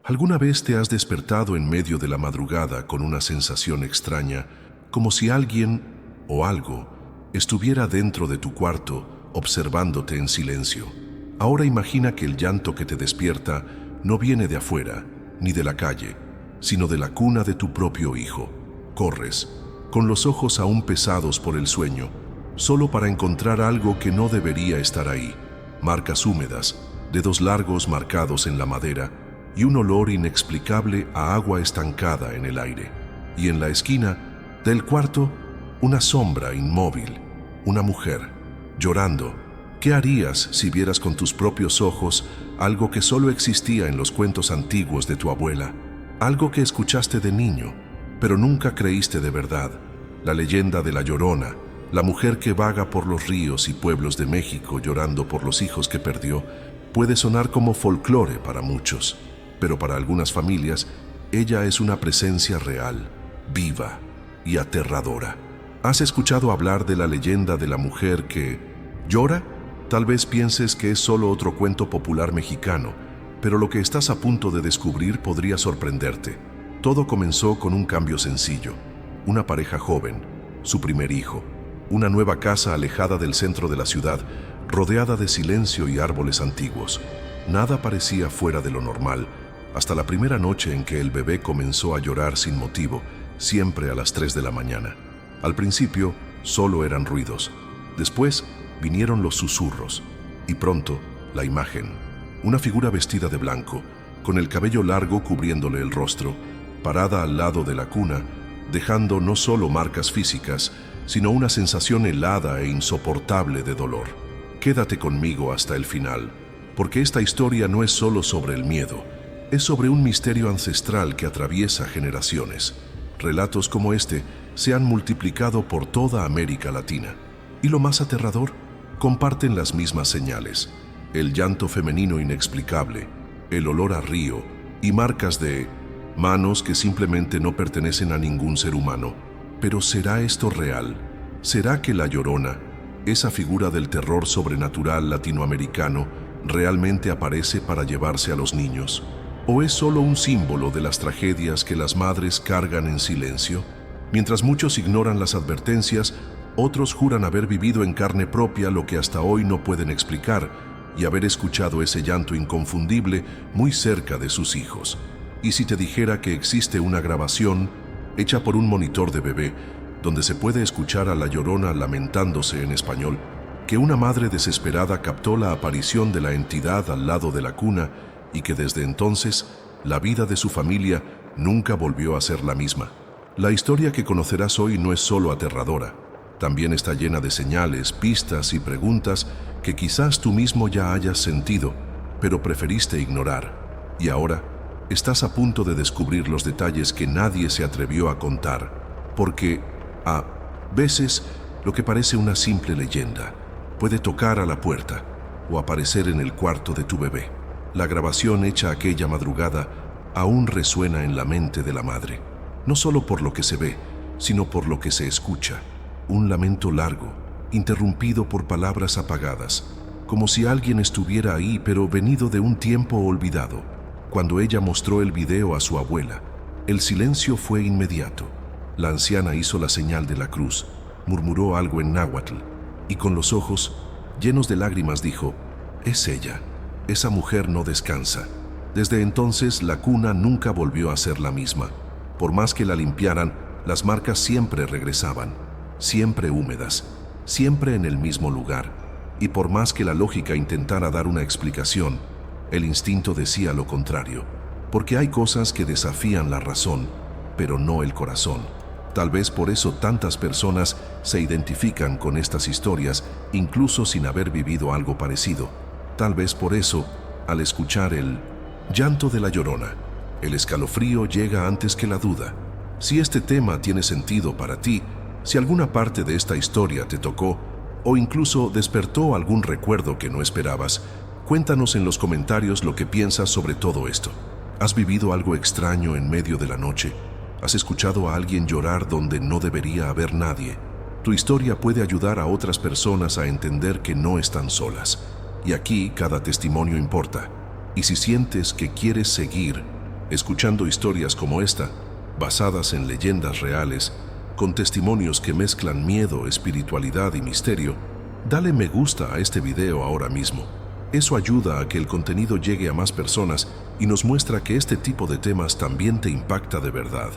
¿Alguna vez te has despertado en medio de la madrugada con una sensación extraña, como si alguien o algo estuviera dentro de tu cuarto observándote en silencio? Ahora imagina que el llanto que te despierta no viene de afuera, ni de la calle, sino de la cuna de tu propio hijo. Corres, con los ojos aún pesados por el sueño, solo para encontrar algo que no debería estar ahí. Marcas húmedas, dedos largos marcados en la madera y un olor inexplicable a agua estancada en el aire. Y en la esquina del cuarto, una sombra inmóvil, una mujer, llorando. ¿Qué harías si vieras con tus propios ojos algo que solo existía en los cuentos antiguos de tu abuela? Algo que escuchaste de niño, pero nunca creíste de verdad. La leyenda de la Llorona, la mujer que vaga por los ríos y pueblos de México llorando por los hijos que perdió, puede sonar como folclore para muchos, pero para algunas familias, ella es una presencia real, viva y aterradora. ¿Has escuchado hablar de la leyenda de la mujer que llora? Tal vez pienses que es solo otro cuento popular mexicano, pero lo que estás a punto de descubrir podría sorprenderte. Todo comenzó con un cambio sencillo. Una pareja joven, su primer hijo, una nueva casa alejada del centro de la ciudad, rodeada de silencio y árboles antiguos. Nada parecía fuera de lo normal, hasta la primera noche en que el bebé comenzó a llorar sin motivo, siempre a las 3 de la mañana. Al principio, solo eran ruidos. Después, vinieron los susurros. Y pronto, la imagen. Una figura vestida de blanco, con el cabello largo cubriéndole el rostro, parada al lado de la cuna, dejando no solo marcas físicas, sino una sensación helada e insoportable de dolor. Quédate conmigo hasta el final, porque esta historia no es solo sobre el miedo, es sobre un misterio ancestral que atraviesa generaciones. Relatos como este se han multiplicado por toda América Latina. Y lo más aterrador, comparten las mismas señales: el llanto femenino inexplicable, el olor a río y marcas de manos que simplemente no pertenecen a ningún ser humano. Pero ¿será esto real? ¿Será que la Llorona, esa figura del terror sobrenatural latinoamericano, realmente aparece para llevarse a los niños? ¿O es solo un símbolo de las tragedias que las madres cargan en silencio? Mientras muchos ignoran las advertencias, otros juran haber vivido en carne propia lo que hasta hoy no pueden explicar y haber escuchado ese llanto inconfundible muy cerca de sus hijos. ¿Y si te dijera que existe una grabación hecha por un monitor de bebé donde se puede escuchar a la Llorona lamentándose en español, que una madre desesperada captó la aparición de la entidad al lado de la cuna y que desde entonces la vida de su familia nunca volvió a ser la misma? La historia que conocerás hoy no es solo aterradora, también está llena de señales, pistas y preguntas que quizás tú mismo ya hayas sentido, pero preferiste ignorar. Y ahora estás a punto de descubrir los detalles que nadie se atrevió a contar, porque a veces lo que parece una simple leyenda puede tocar a la puerta o aparecer en el cuarto de tu bebé. La grabación hecha aquella madrugada aún resuena en la mente de la madre, no solo por lo que se ve, sino por lo que se escucha. Un lamento largo, interrumpido por palabras apagadas, como si alguien estuviera ahí pero venido de un tiempo olvidado. Cuando ella mostró el video a su abuela, el silencio fue inmediato. La anciana hizo la señal de la cruz, murmuró algo en náhuatl y con los ojos llenos de lágrimas dijo: «Es ella, esa mujer no descansa». Desde entonces la cuna nunca volvió a ser la misma. Por más que la limpiaran, las marcas siempre regresaban, siempre húmedas, siempre en el mismo lugar. Y por más que la lógica intentara dar una explicación, el instinto decía lo contrario, porque hay cosas que desafían la razón, pero no el corazón. Tal vez por eso tantas personas se identifican con estas historias, incluso sin haber vivido algo parecido. Tal vez por eso, al escuchar el llanto de la Llorona, el escalofrío llega antes que la duda. Si este tema tiene sentido para ti, si alguna parte de esta historia te tocó o incluso despertó algún recuerdo que no esperabas, cuéntanos en los comentarios lo que piensas sobre todo esto. ¿Has vivido algo extraño en medio de la noche? ¿Has escuchado a alguien llorar donde no debería haber nadie? Tu historia puede ayudar a otras personas a entender que no están solas. Y aquí cada testimonio importa. Y si sientes que quieres seguir Escuchando historias como esta, basadas en leyendas reales, con testimonios que mezclan miedo, espiritualidad y misterio, dale me gusta a este video ahora mismo. Eso ayuda a que el contenido llegue a más personas y nos muestra que este tipo de temas también te impacta de verdad.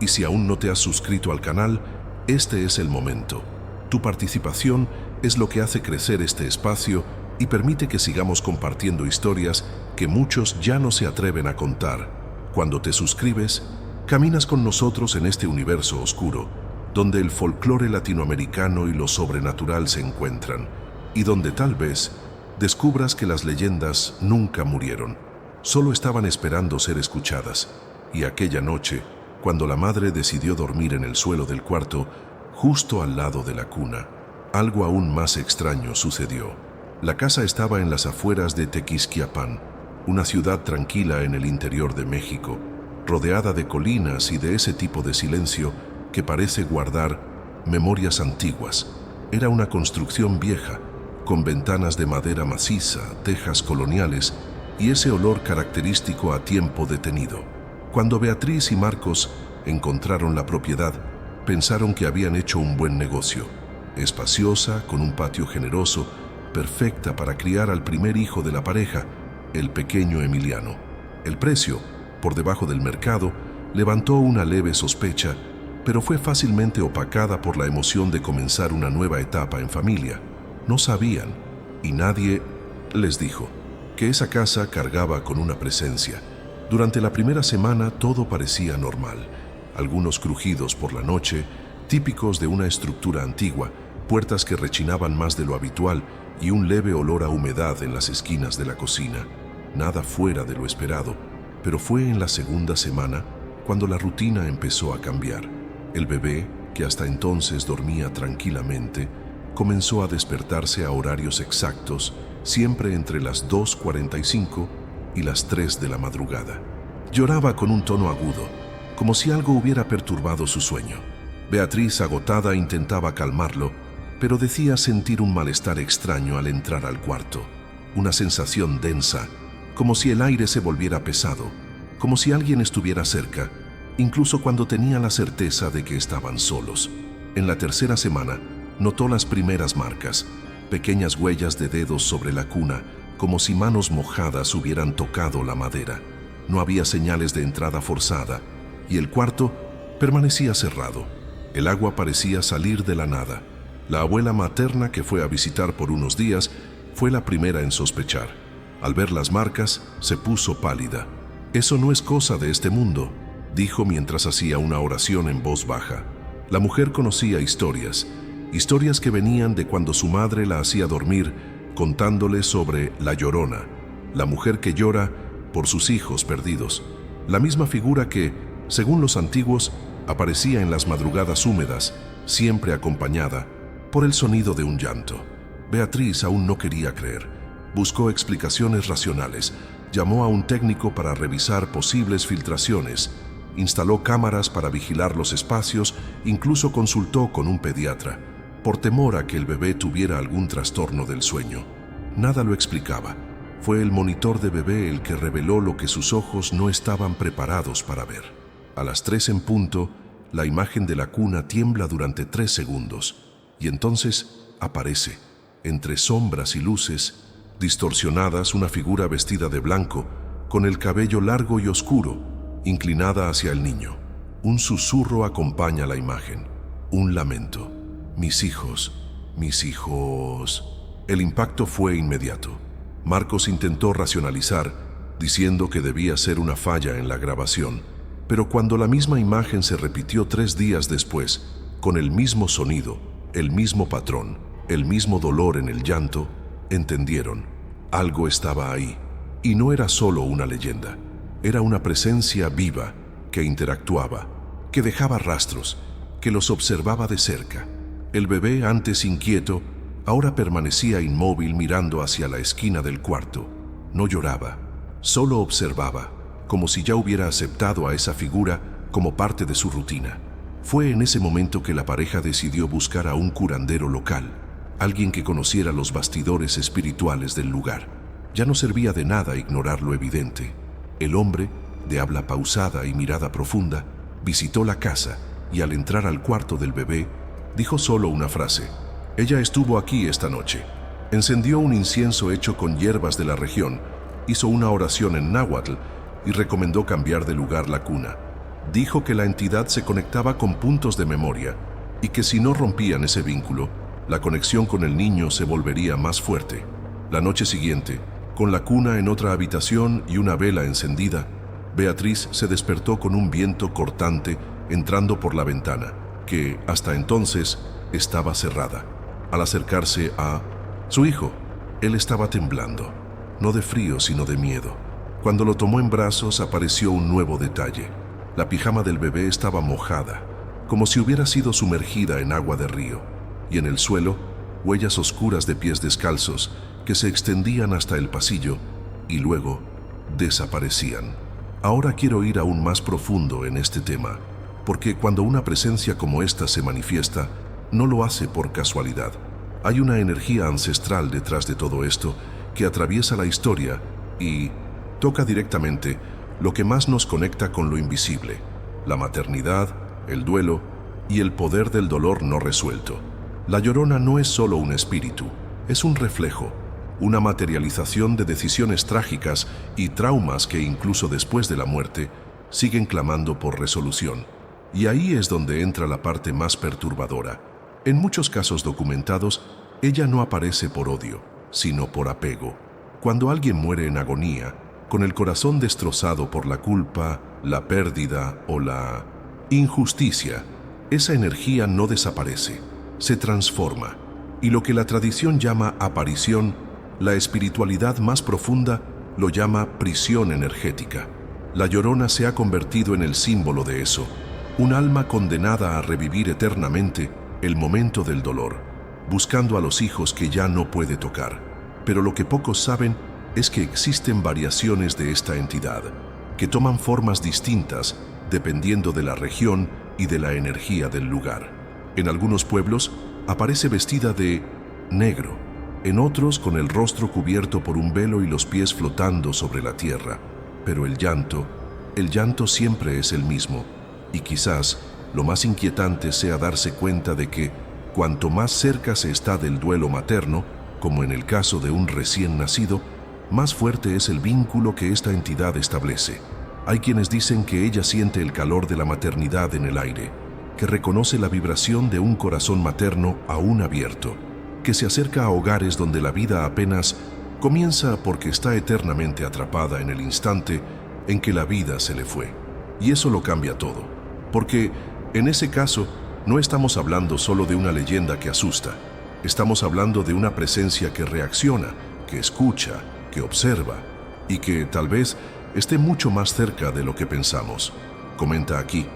Y si aún no te has suscrito al canal, este es el momento. Tu participación es lo que hace crecer este espacio y permite que sigamos compartiendo historias que muchos ya no se atreven a contar. Cuando te suscribes, caminas con nosotros en este universo oscuro, donde el folclore latinoamericano y lo sobrenatural se encuentran, y donde tal vez descubras que las leyendas nunca murieron, solo estaban esperando ser escuchadas. Y aquella noche, cuando la madre decidió dormir en el suelo del cuarto, justo al lado de la cuna, algo aún más extraño sucedió. La casa estaba en las afueras de Tequisquiapan, una ciudad tranquila en el interior de México, rodeada de colinas y de ese tipo de silencio que parece guardar memorias antiguas. Era una construcción vieja, con ventanas de madera maciza, tejas coloniales y ese olor característico a tiempo detenido. Cuando Beatriz y Marcos encontraron la propiedad, pensaron que habían hecho un buen negocio. Espaciosa, con un patio generoso, perfecta para criar al primer hijo de la pareja, el pequeño Emiliano. El precio, por debajo del mercado, levantó una leve sospecha, pero fue fácilmente opacada por la emoción de comenzar una nueva etapa en familia. No sabían, y nadie les dijo, que esa casa cargaba con una presencia. Durante la primera semana todo parecía normal. Algunos crujidos por la noche, típicos de una estructura antigua, puertas que rechinaban más de lo habitual y un leve olor a humedad en las esquinas de la cocina. Nada fuera de lo esperado, pero fue en la segunda semana cuando la rutina empezó a cambiar. El bebé, que hasta entonces dormía tranquilamente, comenzó a despertarse a horarios exactos, siempre entre las 2:45 y las 3 de la madrugada. Lloraba con un tono agudo, como si algo hubiera perturbado su sueño. Beatriz, agotada, intentaba calmarlo, pero decía sentir un malestar extraño al entrar al cuarto, una sensación densa, como si el aire se volviera pesado, como si alguien estuviera cerca, incluso cuando tenía la certeza de que estaban solos. En la tercera semana, notó las primeras marcas, pequeñas huellas de dedos sobre la cuna, como si manos mojadas hubieran tocado la madera. No había señales de entrada forzada, y el cuarto permanecía cerrado. El agua parecía salir de la nada. La abuela materna, que fue a visitar por unos días, fue la primera en sospechar. Al ver las marcas, se puso pálida. «Eso no es cosa de este mundo», dijo mientras hacía una oración en voz baja. La mujer conocía historias que venían de cuando su madre la hacía dormir, contándole sobre la Llorona, la mujer que llora por sus hijos perdidos, la misma figura que, según los antiguos, aparecía en las madrugadas húmedas, siempre acompañada por el sonido de un llanto. Beatriz aún no quería creer. Buscó explicaciones racionales, llamó a un técnico para revisar posibles filtraciones, instaló cámaras para vigilar los espacios, incluso consultó con un pediatra, por temor a que el bebé tuviera algún trastorno del sueño. Nada lo explicaba. Fue el monitor de bebé el que reveló lo que sus ojos no estaban preparados para ver. A las 3 en punto, la imagen de la cuna tiembla durante 3 segundos, y entonces aparece, entre sombras y luces distorsionadas, una figura vestida de blanco, con el cabello largo y oscuro, inclinada hacia el niño. Un susurro acompaña la imagen, un lamento. «Mis hijos, mis hijos». El impacto fue inmediato. Marcos intentó racionalizar, diciendo que debía ser una falla en la grabación, pero cuando la misma imagen se repitió 3 días después, con el mismo sonido, el mismo patrón, el mismo dolor en el llanto, entendieron. Algo estaba ahí, y no era solo una leyenda. Era una presencia viva que interactuaba, que dejaba rastros, que los observaba de cerca. El bebé, antes inquieto, ahora permanecía inmóvil mirando hacia la esquina del cuarto. No lloraba, solo observaba, como si ya hubiera aceptado a esa figura como parte de su rutina. Fue en ese momento que la pareja decidió buscar a un curandero local, alguien que conociera los bastidores espirituales del lugar. Ya no servía de nada ignorar lo evidente. El hombre de habla pausada y mirada profunda, visitó la casa y al entrar al cuarto del bebé, dijo solo una frase: «Ella estuvo aquí esta noche». Encendió un incienso hecho con hierbas de la región, hizo una oración en náhuatl y recomendó cambiar de lugar la cuna. Dijo que la entidad se conectaba con puntos de memoria y que si no rompían ese vínculo, la conexión con el niño se volvería más fuerte. La noche siguiente, con la cuna en otra habitación y una vela encendida, Beatriz se despertó con un viento cortante entrando por la ventana, que hasta entonces estaba cerrada. Al acercarse a su hijo, él estaba temblando, no de frío sino de miedo. Cuando lo tomó en brazos apareció un nuevo detalle. La pijama del bebé estaba mojada, como si hubiera sido sumergida en agua de río, y en el suelo, huellas oscuras de pies descalzos que se extendían hasta el pasillo y luego desaparecían. Ahora quiero ir aún más profundo en este tema, porque cuando una presencia como esta se manifiesta, no lo hace por casualidad. Hay una energía ancestral detrás de todo esto que atraviesa la historia y toca directamente lo que más nos conecta con lo invisible: la maternidad, el duelo y el poder del dolor no resuelto. La Llorona no es solo un espíritu, es un reflejo, una materialización de decisiones trágicas y traumas que incluso después de la muerte siguen clamando por resolución. Y ahí es donde entra la parte más perturbadora. En muchos casos documentados, ella no aparece por odio, sino por apego. Cuando alguien muere en agonía, con el corazón destrozado por la culpa, la pérdida o la injusticia, esa energía no desaparece, se transforma. Y lo que la tradición llama aparición, la espiritualidad más profunda lo llama prisión energética. La Llorona se ha convertido en el símbolo de eso, un alma condenada a revivir eternamente el momento del dolor, buscando a los hijos que ya no puede tocar. Pero lo que pocos saben es que existen variaciones de esta entidad, que toman formas distintas dependiendo de la región y de la energía del lugar. En algunos pueblos aparece vestida de negro, en otros con el rostro cubierto por un velo y los pies flotando sobre la tierra. Pero el llanto siempre es el mismo, y quizás lo más inquietante sea darse cuenta de que cuanto más cerca se está del duelo materno, como en el caso de un recién nacido, más fuerte es el vínculo que esta entidad establece. Hay quienes dicen que ella siente el calor de la maternidad en el aire, que reconoce la vibración de un corazón materno aún abierto, que se acerca a hogares donde la vida apenas comienza porque está eternamente atrapada en el instante en que la vida se le fue. Y eso lo cambia todo, porque en ese caso no estamos hablando solo de una leyenda que asusta, estamos hablando de una presencia que reacciona, que escucha, que observa y que tal vez esté mucho más cerca de lo que pensamos. Comenta aquí: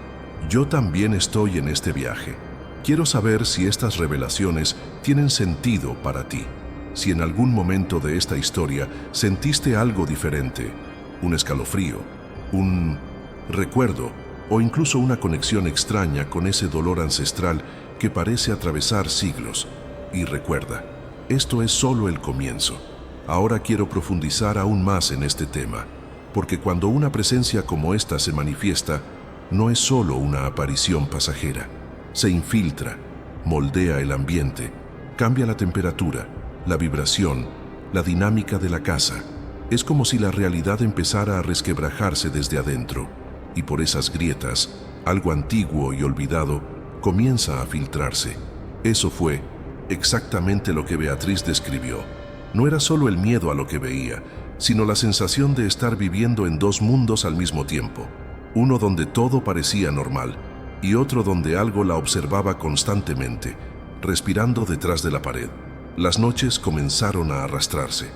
yo también estoy en este viaje. Quiero saber si estas revelaciones tienen sentido para ti, si en algún momento de esta historia sentiste algo diferente, un escalofrío, un recuerdo o incluso una conexión extraña con ese dolor ancestral que parece atravesar siglos. Y recuerda, esto es solo el comienzo. Ahora quiero profundizar aún más en este tema, porque cuando una presencia como esta se manifiesta, no es solo una aparición pasajera. Se infiltra, moldea el ambiente, cambia la temperatura, la vibración, la dinámica de la casa. Es como si la realidad empezara a resquebrajarse desde adentro, y por esas grietas, algo antiguo y olvidado comienza a filtrarse. Eso fue exactamente lo que Beatriz describió. No era solo el miedo a lo que veía, sino la sensación de estar viviendo en dos mundos al mismo tiempo. Uno donde todo parecía normal y otro donde algo la observaba constantemente, respirando detrás de la pared. Las noches comenzaron a arrastrarse.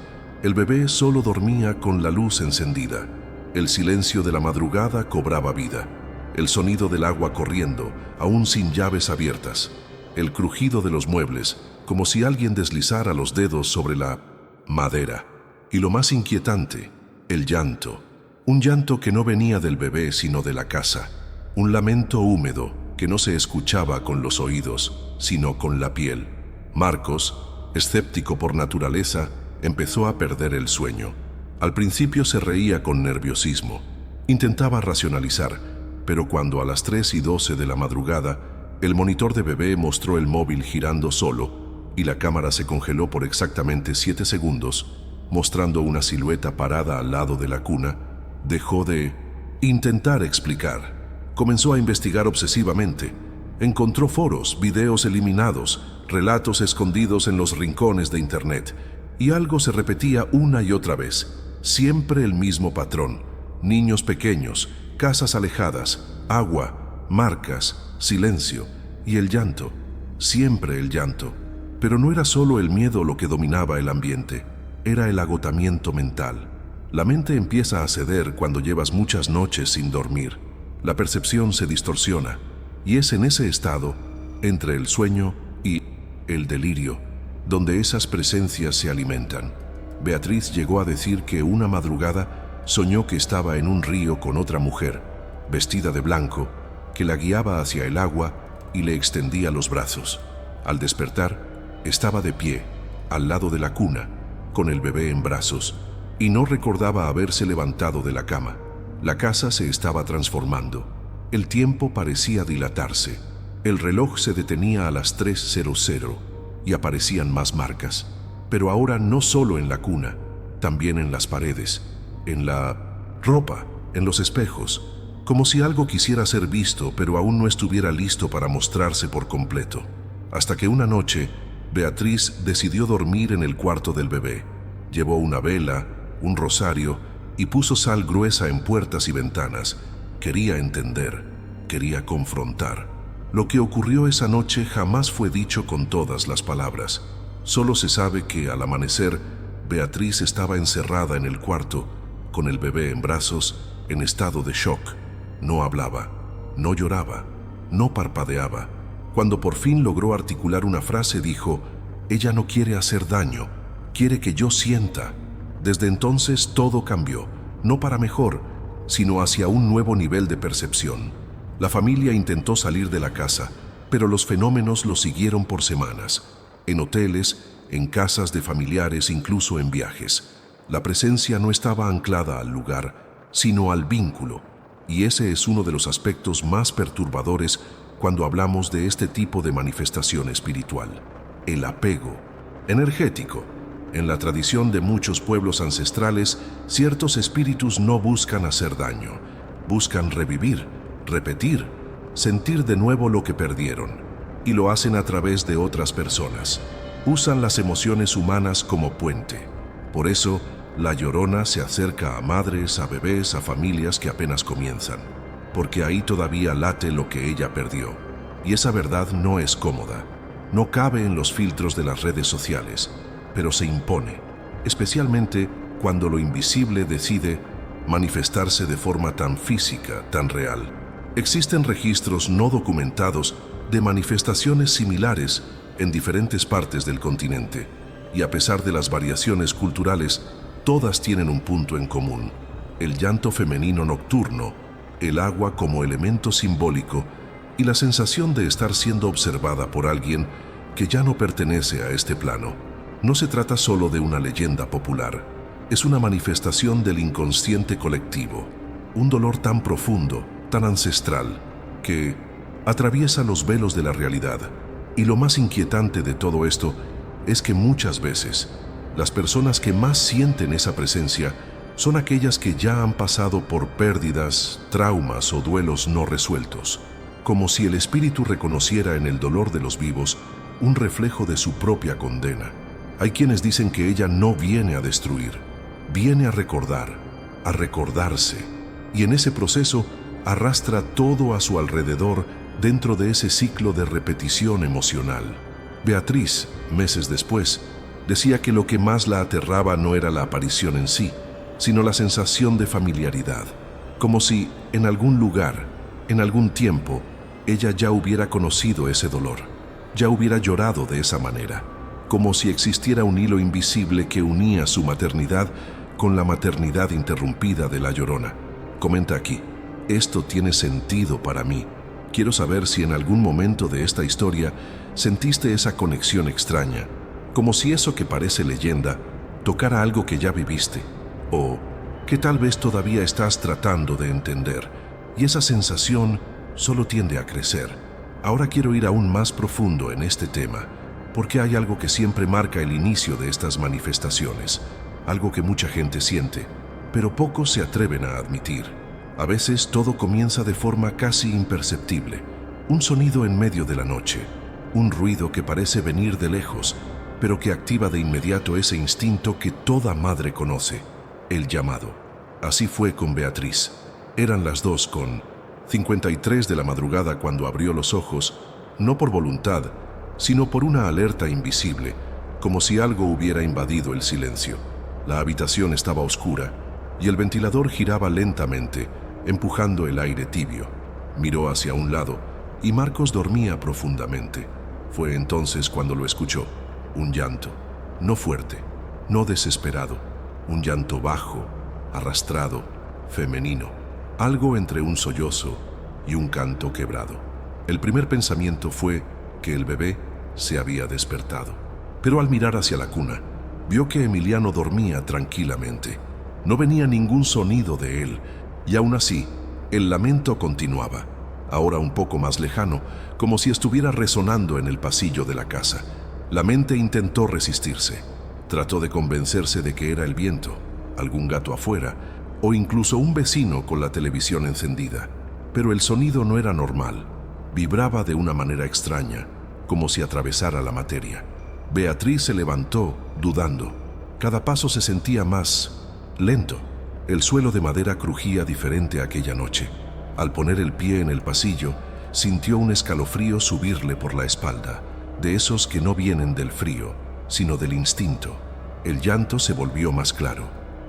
El bebé solo dormía con la luz encendida. El silencio de la madrugada cobraba vida. El sonido del agua corriendo, aún sin llaves abiertas. El crujido de los muebles, como si alguien deslizara los dedos sobre la madera. Y lo más inquietante, el llanto. Un llanto que no venía del bebé sino de la casa. Un lamento húmedo que no se escuchaba con los oídos, sino con la piel. Marcos, escéptico por naturaleza, empezó a perder el sueño. Al principio se reía con nerviosismo, Intentaba racionalizar, pero cuando a las 3:12 de la madrugada el monitor de bebé mostró el móvil girando solo y la cámara se congeló por exactamente 7 segundos, mostrando una silueta parada al lado de la cuna, dejó de intentar explicar. Comenzó a investigar obsesivamente. Encontró foros, videos eliminados, relatos escondidos en los rincones de Internet, y algo se repetía una y otra vez, siempre el mismo patrón: niños pequeños, casas alejadas, agua, marcas, silencio y el llanto, siempre el llanto. Pero no era solo el miedo lo que dominaba el ambiente, era el agotamiento mental. La mente empieza a ceder cuando llevas muchas noches sin dormir. La percepción se distorsiona, y es en ese estado, entre el sueño y el delirio, donde esas presencias se alimentan. Beatriz llegó a decir que una madrugada soñó que estaba en un río con otra mujer, vestida de blanco, que la guiaba hacia el agua y le extendía los brazos. Al despertar, estaba de pie, al lado de la cuna, con el bebé en brazos, y no recordaba haberse levantado de la cama. La casa se estaba transformando. El tiempo parecía dilatarse. El reloj se detenía a las 3:00 y aparecían más marcas, pero ahora no solo en la cuna, también en las paredes, en la ropa, en los espejos, como si algo quisiera ser visto, pero aún no estuviera listo para mostrarse por completo. Hasta que una noche, Beatriz decidió dormir en el cuarto del bebé. Llevó una vela, un rosario y puso sal gruesa en puertas y ventanas. Quería entender, quería confrontar. Lo que ocurrió esa noche jamás fue dicho con todas las palabras. Solo se sabe que al amanecer, Beatriz estaba encerrada en el cuarto, con el bebé en brazos, en estado de shock. No hablaba, no lloraba, no parpadeaba. Cuando por fin logró articular una frase, dijo: «Ella no quiere hacer daño, quiere que yo sienta». Desde entonces todo cambió, no para mejor, sino hacia un nuevo nivel de percepción. La familia intentó salir de la casa, pero los fenómenos lo siguieron por semanas. En hoteles, en casas de familiares, incluso en viajes. La presencia no estaba anclada al lugar, sino al vínculo. Y ese es uno de los aspectos más perturbadores cuando hablamos de este tipo de manifestación espiritual: el apego energético. En la tradición de muchos pueblos ancestrales, ciertos espíritus no buscan hacer daño, buscan revivir, repetir, sentir de nuevo lo que perdieron, y lo hacen a través de otras personas. Usan las emociones humanas como puente. Por eso, la Llorona se acerca a madres, a bebés, a familias que apenas comienzan, porque ahí todavía late lo que ella perdió. Y esa verdad no es cómoda, no cabe en los filtros de las redes sociales, pero se impone, especialmente cuando lo invisible decide manifestarse de forma tan física, tan real. Existen registros no documentados de manifestaciones similares en diferentes partes del continente, y a pesar de las variaciones culturales, todas tienen un punto en común: el llanto femenino nocturno, el agua como elemento simbólico y la sensación de estar siendo observada por alguien que ya no pertenece a este plano. No se trata solo de una leyenda popular, es una manifestación del inconsciente colectivo, un dolor tan profundo, tan ancestral, que atraviesa los velos de la realidad. Y lo más inquietante de todo esto es que muchas veces las personas que más sienten esa presencia son aquellas que ya han pasado por pérdidas, traumas o duelos no resueltos, como si el espíritu reconociera en el dolor de los vivos un reflejo de su propia condena. Hay quienes dicen que ella no viene a destruir, viene a recordar, a recordarse, y en ese proceso arrastra todo a su alrededor dentro de ese ciclo de repetición emocional. Beatriz, meses después, decía que lo que más la aterraba no era la aparición en sí, sino la sensación de familiaridad, como si en algún lugar, en algún tiempo, ella ya hubiera conocido ese dolor, ya hubiera llorado de esa manera, como si existiera un hilo invisible que unía su maternidad con la maternidad interrumpida de la Llorona. Comenta aquí: «Esto tiene sentido para mí. Quiero saber si en algún momento de esta historia sentiste esa conexión extraña, como si eso que parece leyenda tocara algo que ya viviste, o que tal vez todavía estás tratando de entender, y esa sensación solo tiende a crecer. Ahora quiero ir aún más profundo en este tema, porque hay algo que siempre marca el inicio de estas manifestaciones, algo que mucha gente siente, pero pocos se atreven a admitir. A veces todo comienza de forma casi imperceptible, un sonido en medio de la noche, un ruido que parece venir de lejos, pero que activa de inmediato ese instinto que toda madre conoce, el llamado. Así fue con Beatriz. Eran las 2:53 de la madrugada cuando abrió los ojos, no por voluntad, sino por una alerta invisible, como si algo hubiera invadido el silencio. La habitación estaba oscura y el ventilador giraba lentamente, empujando el aire tibio. Miró hacia un lado y Marcos dormía profundamente. Fue entonces cuando lo escuchó. Un llanto, no fuerte, no desesperado, un llanto bajo, arrastrado, femenino, algo entre un sollozo y un canto quebrado. El primer pensamiento fue que el bebé se había despertado. Pero al mirar hacia la cuna, vio que Emiliano dormía tranquilamente. No venía ningún sonido de él, y aún así, el lamento continuaba, ahora un poco más lejano, como si estuviera resonando en el pasillo de la casa. La mente intentó resistirse. Trató de convencerse de que era el viento, algún gato afuera, o incluso un vecino con la televisión encendida. Pero el sonido no era normal. Vibraba de una manera extraña, como si atravesara la materia. Beatriz se levantó, dudando. Cada paso se sentía más lento. El suelo de madera crujía diferente aquella noche. Al poner el pie en el pasillo, sintió un escalofrío subirle por la espalda, de esos que no vienen del frío, sino del instinto. El llanto se volvió más claro.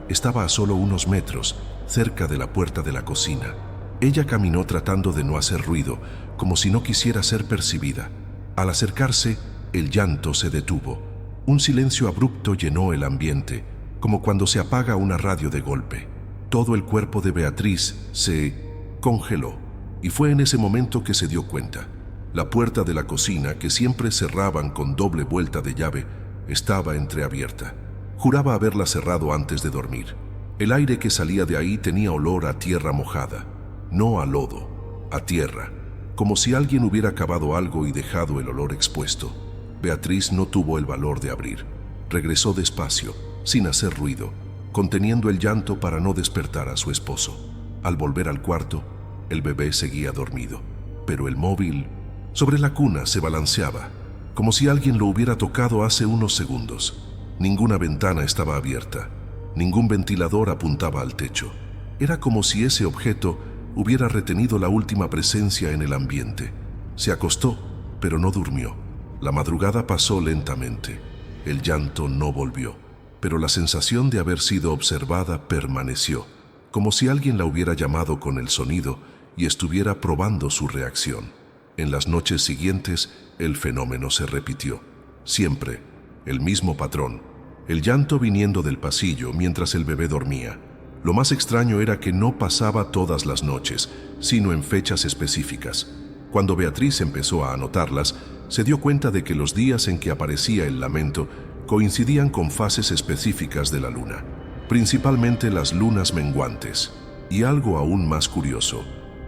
Estaba a solo unos metros, cerca de la puerta de la cocina. Ella caminó tratando de no hacer ruido, como si no quisiera ser percibida. Al acercarse, el llanto se detuvo. Un silencio abrupto llenó el ambiente, como cuando se apaga una radio de golpe. Todo el cuerpo de Beatriz se congeló, y fue en ese momento que se dio cuenta. La puerta de la cocina, que siempre cerraban con doble vuelta de llave, estaba entreabierta. Juraba haberla cerrado antes de dormir. El aire que salía de ahí tenía olor a tierra mojada, no a lodo, a tierra, como si alguien hubiera cavado algo y dejado el olor expuesto. Beatriz no tuvo el valor de abrir. Regresó despacio, sin hacer ruido, conteniendo el llanto para no despertar a su esposo. Al volver al cuarto, el bebé seguía dormido, pero el móvil sobre la cuna se balanceaba, como si alguien lo hubiera tocado hace unos segundos. Ninguna ventana estaba abierta, ningún ventilador apuntaba al techo. Era como si ese objeto hubiera retenido la última presencia en el ambiente. Se acostó, pero no durmió. La madrugada pasó lentamente. El llanto no volvió, pero la sensación de haber sido observada permaneció, como si alguien la hubiera llamado con el sonido y estuviera probando su reacción. En las noches siguientes, el fenómeno se repitió. Siempre, el mismo patrón. El llanto viniendo del pasillo mientras el bebé dormía. Lo más extraño era que no pasaba todas las noches, sino en fechas específicas. Cuando Beatriz empezó a anotarlas, se dio cuenta de que los días en que aparecía el lamento coincidían con fases específicas de la luna, principalmente las lunas menguantes. Y algo aún más curioso,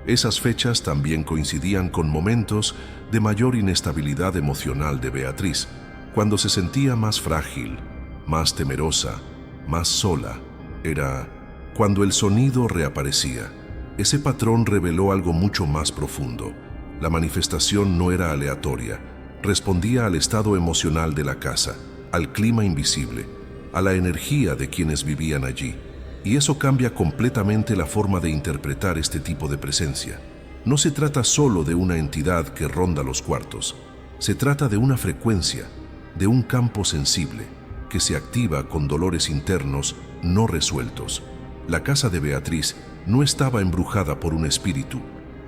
esas fechas también coincidían con momentos de mayor inestabilidad emocional de Beatriz, cuando se sentía más frágil, más temerosa, más sola. Era cuando el sonido reaparecía. Ese patrón reveló algo mucho más profundo. La manifestación no era aleatoria, respondía al estado emocional de la casa, al clima invisible, a la energía de quienes vivían allí. Y eso cambia completamente la forma de interpretar este tipo de presencia. No se trata solo de una entidad que ronda los cuartos, se trata de una frecuencia, de un campo sensible, que se activa con dolores internos no resueltos. La casa de Beatriz no estaba embrujada por un espíritu,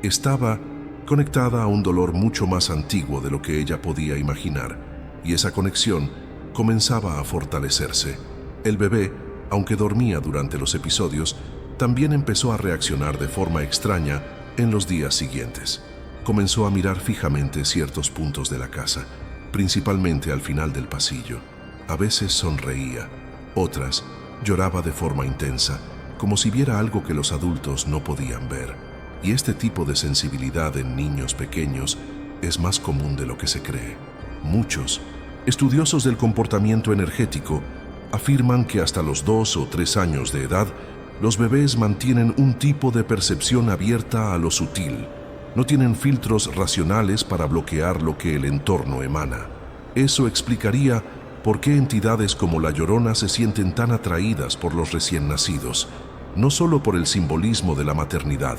estaba conectada a un dolor mucho más antiguo de lo que ella podía imaginar, y esa conexión comenzaba a fortalecerse. El bebé, aunque dormía durante los episodios, también empezó a reaccionar de forma extraña en los días siguientes. Comenzó a mirar fijamente ciertos puntos de la casa, principalmente al final del pasillo. A veces sonreía, otras lloraba de forma intensa, como si viera algo que los adultos no podían ver. Y este tipo de sensibilidad en niños pequeños es más común de lo que se cree. Muchos estudiosos del comportamiento energético afirman que hasta los 2 o 3 años de edad, los bebés mantienen un tipo de percepción abierta a lo sutil. No tienen filtros racionales para bloquear lo que el entorno emana. Eso explicaría por qué entidades como la Llorona se sienten tan atraídas por los recién nacidos, no solo por el simbolismo de la maternidad,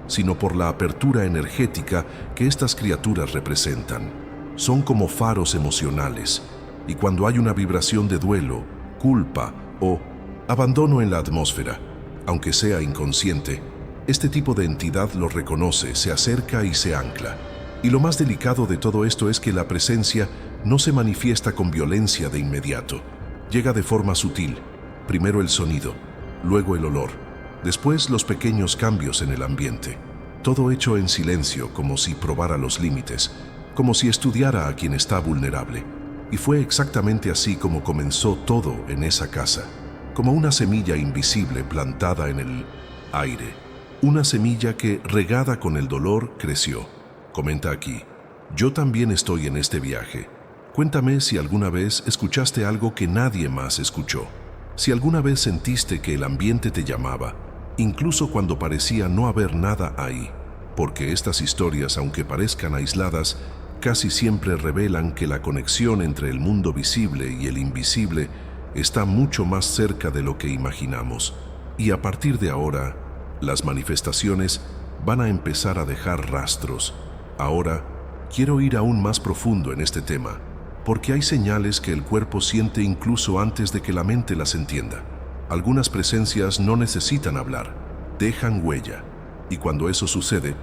sino por la apertura energética que estas criaturas representan. Son como faros emocionales, y cuando hay una vibración de duelo, culpa o abandono en la atmósfera, aunque sea inconsciente, este tipo de entidad lo reconoce, se acerca y se ancla. Y lo más delicado de todo esto es que la presencia no se manifiesta con violencia de inmediato. Llega de forma sutil, primero el sonido, luego el olor, después los pequeños cambios en el ambiente. Todo hecho en silencio, como si probara los límites, como si estudiara a quien está vulnerable. Y fue exactamente así como comenzó todo en esa casa, como una semilla invisible plantada en el aire. Una semilla que, regada con el dolor, creció. Comenta aquí: yo también estoy en este viaje. Cuéntame si alguna vez escuchaste algo que nadie más escuchó. Si alguna vez sentiste que el ambiente te llamaba, incluso cuando parecía no haber nada ahí. Porque estas historias, aunque parezcan aisladas, casi siempre revelan que la conexión entre el mundo visible y el invisible está mucho más cerca de lo que imaginamos. Y a partir de ahora, las manifestaciones van a empezar a dejar rastros. Ahora, quiero ir aún más profundo en este tema, porque hay señales que el cuerpo siente incluso antes de que la mente las entienda. Algunas presencias no necesitan hablar, dejan huella, y cuando eso sucede,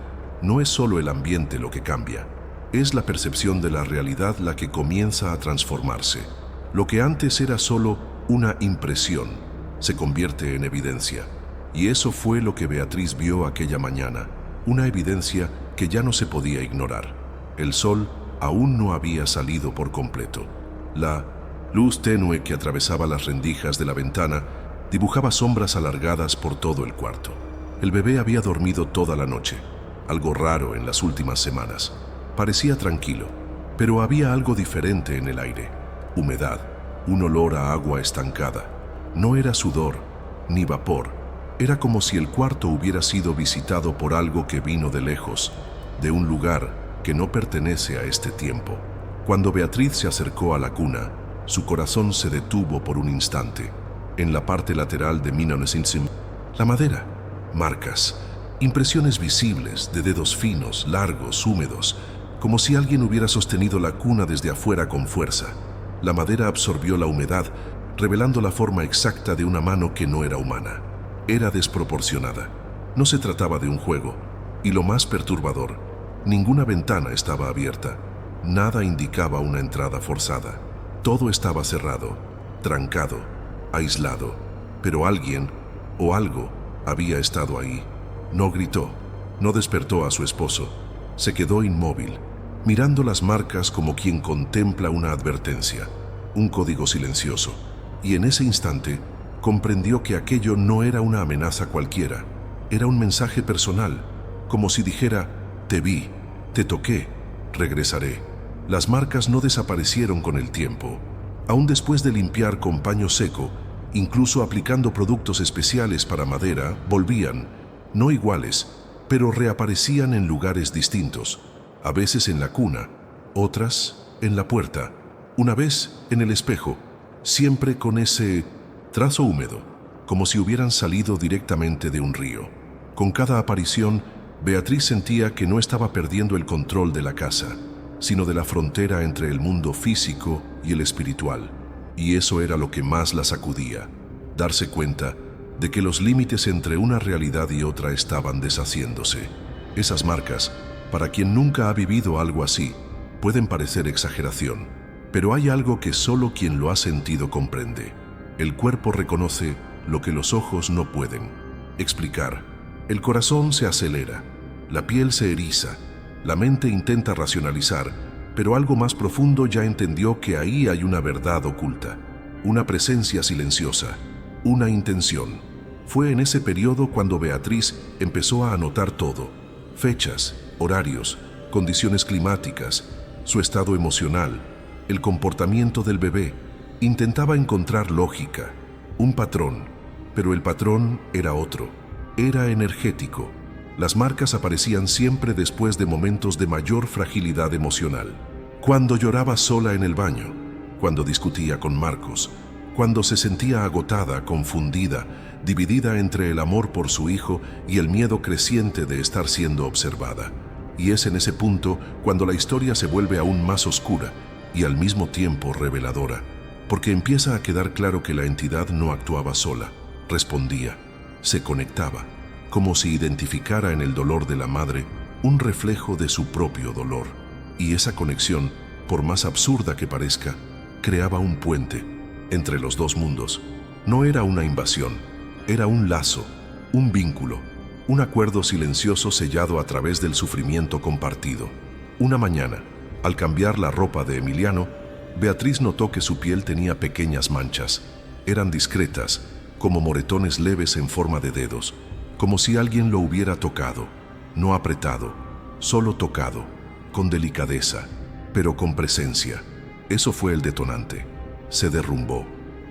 no es solo el ambiente lo que cambia, es la percepción de la realidad la que comienza a transformarse. Lo que antes era solo una impresión, se convierte en evidencia. Y eso fue lo que Beatriz vio aquella mañana, una evidencia que ya no se podía ignorar. El sol aún no había salido por completo. La luz tenue que atravesaba las rendijas de la ventana dibujaba sombras alargadas por todo el cuarto. El bebé había dormido toda la noche, algo raro en las últimas semanas. Parecía tranquilo, pero había algo diferente en el aire. Humedad, un olor a agua estancada. No era sudor, ni vapor. Era como si el cuarto hubiera sido visitado por algo que vino de lejos, de un lugar que no pertenece a este tiempo. Cuando Beatriz se acercó a la cuna, su corazón se detuvo por un instante. En la parte lateral de Minanesinsim, la madera, marcas, impresiones visibles de dedos finos, largos, húmedos, como si alguien hubiera sostenido la cuna desde afuera con fuerza. La madera absorbió la humedad, revelando la forma exacta de una mano que no era humana. Era desproporcionada. No se trataba de un juego, y lo más perturbador, ninguna ventana estaba abierta. Nada indicaba una entrada forzada. Todo estaba cerrado, trancado, aislado. Pero alguien o algo había estado ahí. No gritó, no despertó a su esposo. Se quedó inmóvil, mirando las marcas como quien contempla una advertencia, un código silencioso. Y en ese instante comprendió que aquello no era una amenaza cualquiera. Era un mensaje personal, como si dijera: te vi, te toqué, regresaré. Las marcas no desaparecieron con el tiempo. Aún después de limpiar con paño seco, incluso aplicando productos especiales para madera, volvían, no iguales, pero reaparecían en lugares distintos. A veces en la cuna, otras en la puerta, una vez en el espejo, siempre con ese trazo húmedo, como si hubieran salido directamente de un río. Con cada aparición, Beatriz sentía que no estaba perdiendo el control de la casa, sino de la frontera entre el mundo físico y el espiritual. Y eso era lo que más la sacudía, darse cuenta de que los límites entre una realidad y otra estaban deshaciéndose. Esas marcas, para quien nunca ha vivido algo así, pueden parecer exageración, pero hay algo que solo quien lo ha sentido comprende. El cuerpo reconoce lo que los ojos no pueden explicar. El corazón se acelera, la piel se eriza, la mente intenta racionalizar, pero algo más profundo ya entendió que ahí hay una verdad oculta, una presencia silenciosa, una intención. Fue en ese periodo cuando Beatriz empezó a anotar todo: fechas, horarios, condiciones climáticas, su estado emocional, el comportamiento del bebé. Intentaba encontrar lógica, un patrón, pero el patrón era otro, era energético. Las marcas aparecían siempre después de momentos de mayor fragilidad emocional. Cuando lloraba sola en el baño, cuando discutía con Marcos, cuando se sentía agotada, confundida, dividida entre el amor por su hijo y el miedo creciente de estar siendo observada. Y es en ese punto cuando la historia se vuelve aún más oscura y al mismo tiempo reveladora, porque empieza a quedar claro que la entidad no actuaba sola, respondía, se conectaba, como si identificara en el dolor de la madre un reflejo de su propio dolor. Y esa conexión, por más absurda que parezca, creaba un puente entre los dos mundos. No era una invasión, era un lazo, un vínculo, un acuerdo silencioso sellado a través del sufrimiento compartido. Una mañana, al cambiar la ropa de Emiliano, Beatriz notó que su piel tenía pequeñas manchas. Eran discretas, como moretones leves en forma de dedos, como si alguien lo hubiera tocado, no apretado, solo tocado, con delicadeza, pero con presencia. Eso fue el detonante. Se derrumbó.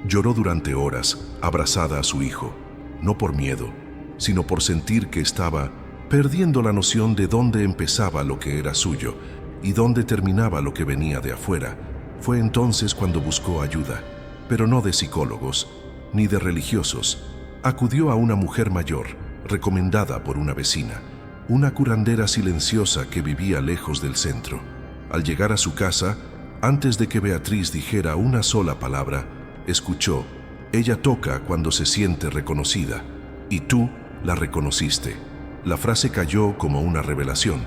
Lloró durante horas, abrazada a su hijo, no por miedo, sino por sentir que estaba perdiendo la noción de dónde empezaba lo que era suyo y dónde terminaba lo que venía de afuera. Fue entonces cuando buscó ayuda, pero no de psicólogos, ni de religiosos. Acudió a una mujer mayor, recomendada por una vecina, una curandera silenciosa que vivía lejos del centro. Al llegar a su casa, antes de que Beatriz dijera una sola palabra, escuchó: ella toca cuando se siente reconocida, y tú la reconociste. La frase cayó como una revelación.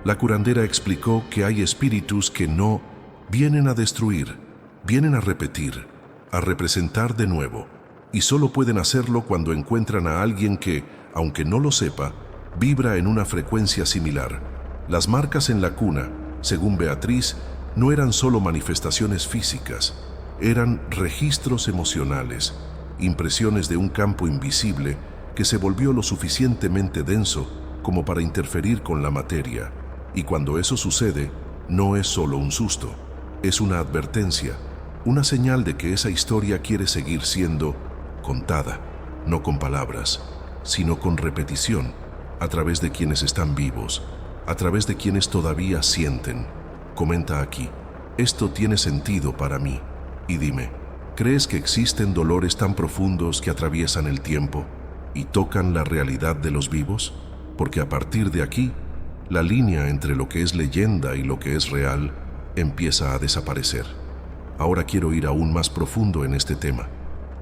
La curandera explicó que hay espíritus que no vienen a destruir, vienen a repetir, a representar de nuevo, y solo pueden hacerlo cuando encuentran a alguien que, aunque no lo sepa, vibra en una frecuencia similar. Las marcas en la cuna, según Beatriz, no eran solo manifestaciones físicas, eran registros emocionales, impresiones de un campo invisible que se volvió lo suficientemente denso como para interferir con la materia. Y cuando eso sucede, no es solo un susto, es una advertencia, una señal de que esa historia quiere seguir siendo contada, no con palabras, sino con repetición, a través de quienes están vivos, a través de quienes todavía sienten. Comenta aquí: esto tiene sentido para mí. Y dime, ¿crees que existen dolores tan profundos que atraviesan el tiempo y tocan la realidad de los vivos? Porque a partir de aquí, la línea entre lo que es leyenda y lo que es real empieza a desaparecer. Ahora quiero ir aún más profundo en este tema,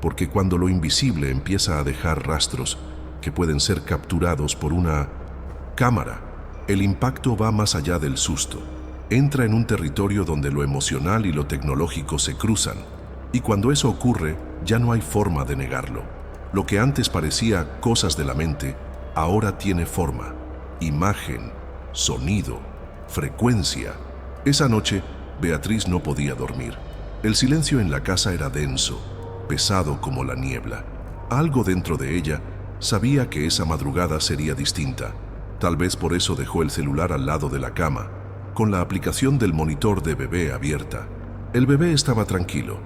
porque cuando lo invisible empieza a dejar rastros que pueden ser capturados por una cámara, el impacto va más allá del susto. Entra en un territorio donde lo emocional y lo tecnológico se cruzan, y cuando eso ocurre, ya no hay forma de negarlo. Lo que antes parecía cosas de la mente, ahora tiene forma, imagen, sonido, frecuencia. Esa noche, Beatriz no podía dormir. El silencio en la casa era denso, pesado como la niebla. Algo dentro de ella sabía que esa madrugada sería distinta. Tal vez por eso dejó el celular al lado de la cama, con la aplicación del monitor de bebé abierta. El bebé estaba tranquilo,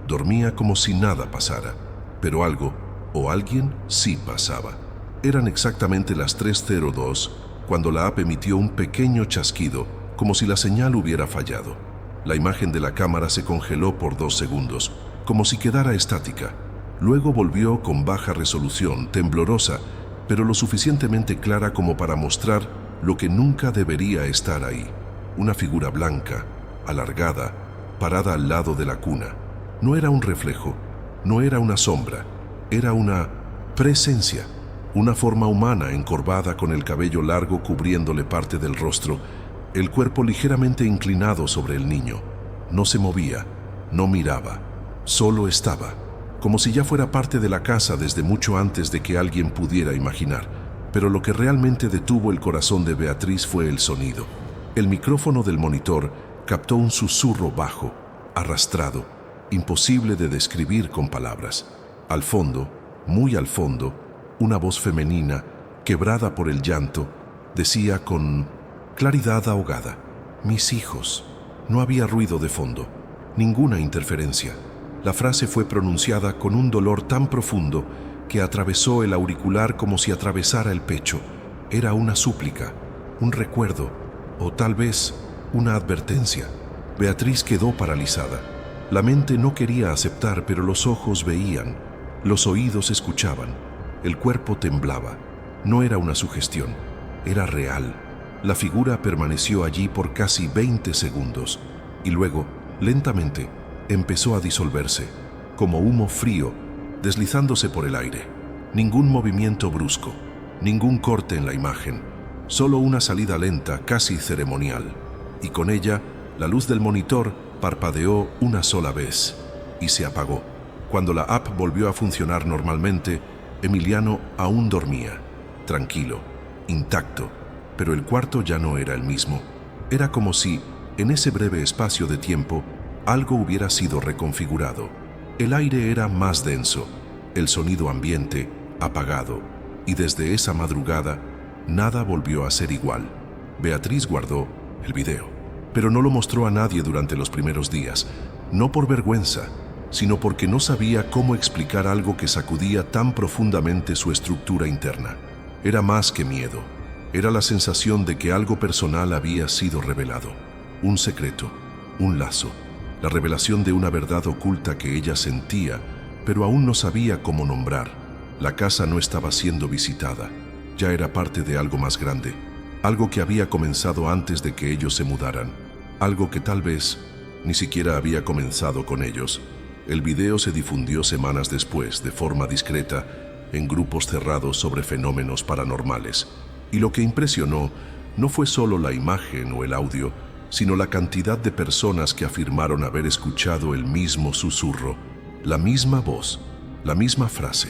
dormía como si nada pasara, pero algo o alguien sí pasaba. Eran exactamente las 3:02 cuando la app emitió un pequeño chasquido, como si la señal hubiera fallado. La imagen de la cámara se congeló por 2 segundos, como si quedara estática. Luego volvió con baja resolución, temblorosa, pero lo suficientemente clara como para mostrar lo que nunca debería estar ahí: una figura blanca, alargada, parada al lado de la cuna. No era un reflejo, no era una sombra, era una presencia, una forma humana encorvada con el cabello largo cubriéndole parte del rostro, el cuerpo ligeramente inclinado sobre el niño. No se movía, no miraba, solo estaba, como si ya fuera parte de la casa desde mucho antes de que alguien pudiera imaginar. Pero lo que realmente detuvo el corazón de Beatriz fue el sonido. El micrófono del monitor captó un susurro bajo, arrastrado, imposible de describir con palabras. Al fondo, muy al fondo, una voz femenina, quebrada por el llanto, decía con claridad ahogada: «Mis hijos». No había ruido de fondo, ninguna interferencia. La frase fue pronunciada con un dolor tan profundo que atravesó el auricular como si atravesara el pecho. Era una súplica, un recuerdo, o tal vez una advertencia. Beatriz quedó paralizada. La mente no quería aceptar, pero los ojos veían, los oídos escuchaban, el cuerpo temblaba. No era una sugestión, era real. La figura permaneció allí por casi 20 segundos y luego, lentamente, empezó a disolverse, como humo frío, deslizándose por el aire. Ningún movimiento brusco, ningún corte en la imagen, solo una salida lenta, casi ceremonial. Y con ella, la luz del monitor parpadeó una sola vez y se apagó. Cuando la app volvió a funcionar normalmente, Emiliano aún dormía, tranquilo, intacto, pero el cuarto ya no era el mismo. Era como si, en ese breve espacio de tiempo, algo hubiera sido reconfigurado. El aire era más denso, el sonido ambiente apagado, y desde esa madrugada, nada volvió a ser igual. Beatriz guardó el video, pero no lo mostró a nadie durante los primeros días, no por vergüenza, sino porque no sabía cómo explicar algo que sacudía tan profundamente su estructura interna. Era más que miedo, era la sensación de que algo personal había sido revelado, un secreto, un lazo, la revelación de una verdad oculta que ella sentía, pero aún no sabía cómo nombrar. La casa no estaba siendo visitada, ya era parte de algo más grande, algo que había comenzado antes de que ellos se mudaran, algo que tal vez ni siquiera había comenzado con ellos. El video se difundió semanas después, de forma discreta, en grupos cerrados sobre fenómenos paranormales. Y lo que impresionó no fue solo la imagen o el audio, sino la cantidad de personas que afirmaron haber escuchado el mismo susurro, la misma voz, la misma frase,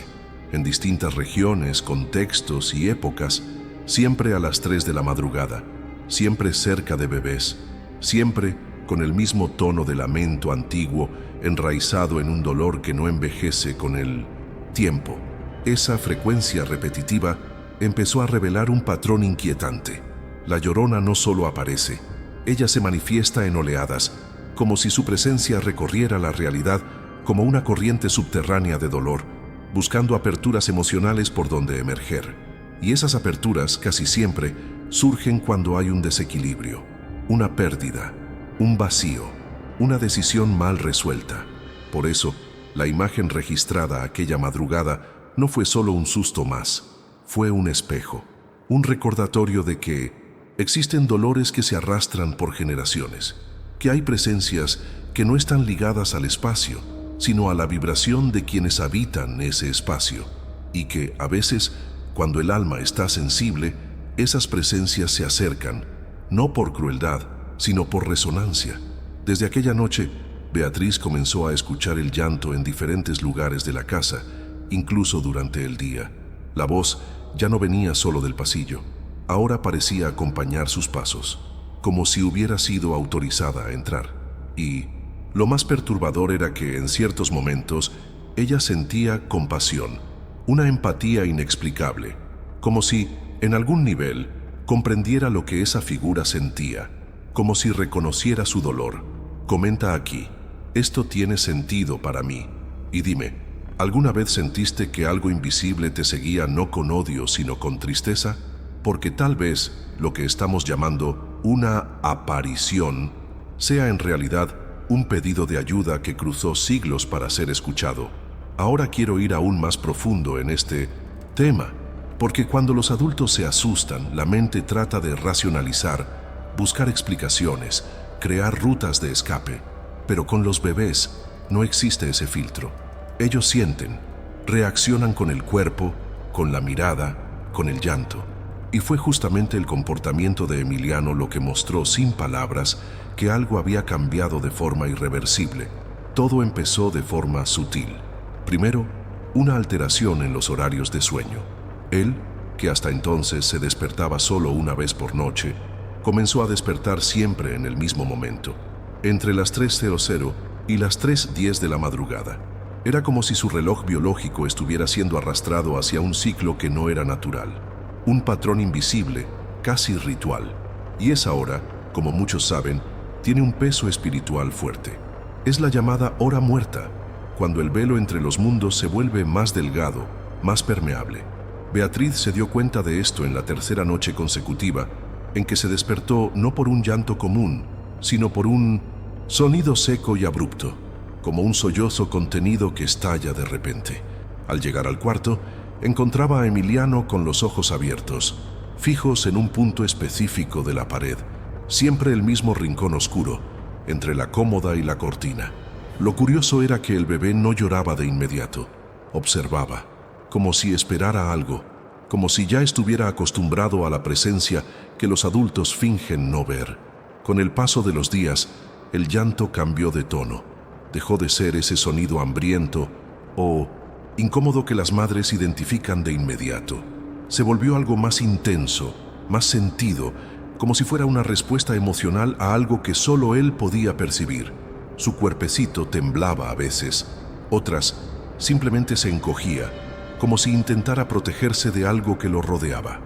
en distintas regiones, contextos y épocas, siempre a las 3 de la madrugada, siempre cerca de bebés, siempre con el mismo tono de lamento antiguo enraizado en un dolor que no envejece con el tiempo. Esa frecuencia repetitiva empezó a revelar un patrón inquietante. La Llorona no solo aparece, ella se manifiesta en oleadas, como si su presencia recorriera la realidad como una corriente subterránea de dolor, buscando aperturas emocionales por donde emerger. Y esas aperturas casi siempre surgen cuando hay un desequilibrio, una pérdida, un vacío, una decisión mal resuelta. Por eso, la imagen registrada aquella madrugada no fue solo un susto más, fue un espejo, un recordatorio de que existen dolores que se arrastran por generaciones, que hay presencias que no están ligadas al espacio, sino a la vibración de quienes habitan ese espacio, y que, a veces, cuando el alma está sensible, esas presencias se acercan, no por crueldad, sino por resonancia. Desde aquella noche, Beatriz comenzó a escuchar el llanto en diferentes lugares de la casa, incluso durante el día. La voz ya no venía solo del pasillo, ahora parecía acompañar sus pasos, como si hubiera sido autorizada a entrar. Y lo más perturbador era que, en ciertos momentos, ella sentía compasión, una empatía inexplicable, como si, en algún nivel, comprendiera lo que esa figura sentía, como si reconociera su dolor. Comenta aquí: esto tiene sentido para mí. Y dime, ¿alguna vez sentiste que algo invisible te seguía no con odio, sino con tristeza? Porque tal vez lo que estamos llamando una aparición sea en realidad un pedido de ayuda que cruzó siglos para ser escuchado. Ahora quiero ir aún más profundo en este tema, porque cuando los adultos se asustan, la mente trata de racionalizar, buscar explicaciones, crear rutas de escape. Pero con los bebés no existe ese filtro. Ellos sienten, reaccionan con el cuerpo, con la mirada, con el llanto. Y fue justamente el comportamiento de Emiliano lo que mostró sin palabras que algo había cambiado de forma irreversible. Todo empezó de forma sutil. Primero, una alteración en los horarios de sueño. Él, que hasta entonces se despertaba solo una vez por noche, comenzó a despertar siempre en el mismo momento, entre las 3:00 y las 3:10 de la madrugada. Era como si su reloj biológico estuviera siendo arrastrado hacia un ciclo que no era natural, un patrón invisible, casi ritual. Y esa hora, como muchos saben, tiene un peso espiritual fuerte. Es la llamada hora muerta, cuando el velo entre los mundos se vuelve más delgado, más permeable. Beatriz se dio cuenta de esto en la tercera noche consecutiva, en que se despertó no por un llanto común, sino por un sonido seco y abrupto, como un sollozo contenido que estalla de repente. Al llegar al cuarto, encontraba a Emiliano con los ojos abiertos, fijos en un punto específico de la pared, siempre el mismo rincón oscuro, entre la cómoda y la cortina. Lo curioso era que el bebé no lloraba de inmediato, observaba, como si esperara algo, como si ya estuviera acostumbrado a la presencia que los adultos fingen no ver. Con el paso de los días, el llanto cambió de tono. Dejó de ser ese sonido hambriento o incómodo que las madres identifican de inmediato. Se volvió algo más intenso, más sentido, como si fuera una respuesta emocional a algo que solo él podía percibir. Su cuerpecito temblaba a veces, otras simplemente se encogía, como si intentara protegerse de algo que lo rodeaba.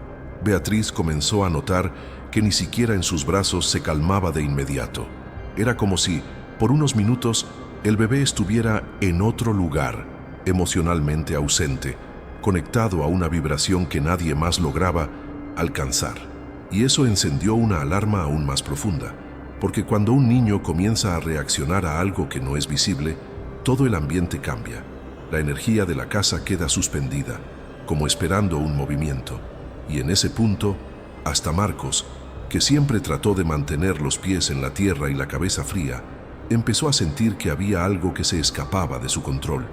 Beatriz comenzó a notar que ni siquiera en sus brazos se calmaba de inmediato. Era como si, por unos minutos, el bebé estuviera en otro lugar, emocionalmente ausente, conectado a una vibración que nadie más lograba alcanzar. Y eso encendió una alarma aún más profunda, porque cuando un niño comienza a reaccionar a algo que no es visible, todo el ambiente cambia. La energía de la casa queda suspendida, como esperando un movimiento. Y en ese punto, hasta Marcos, que siempre trató de mantener los pies en la tierra y la cabeza fría, empezó a sentir que había algo que se escapaba de su control.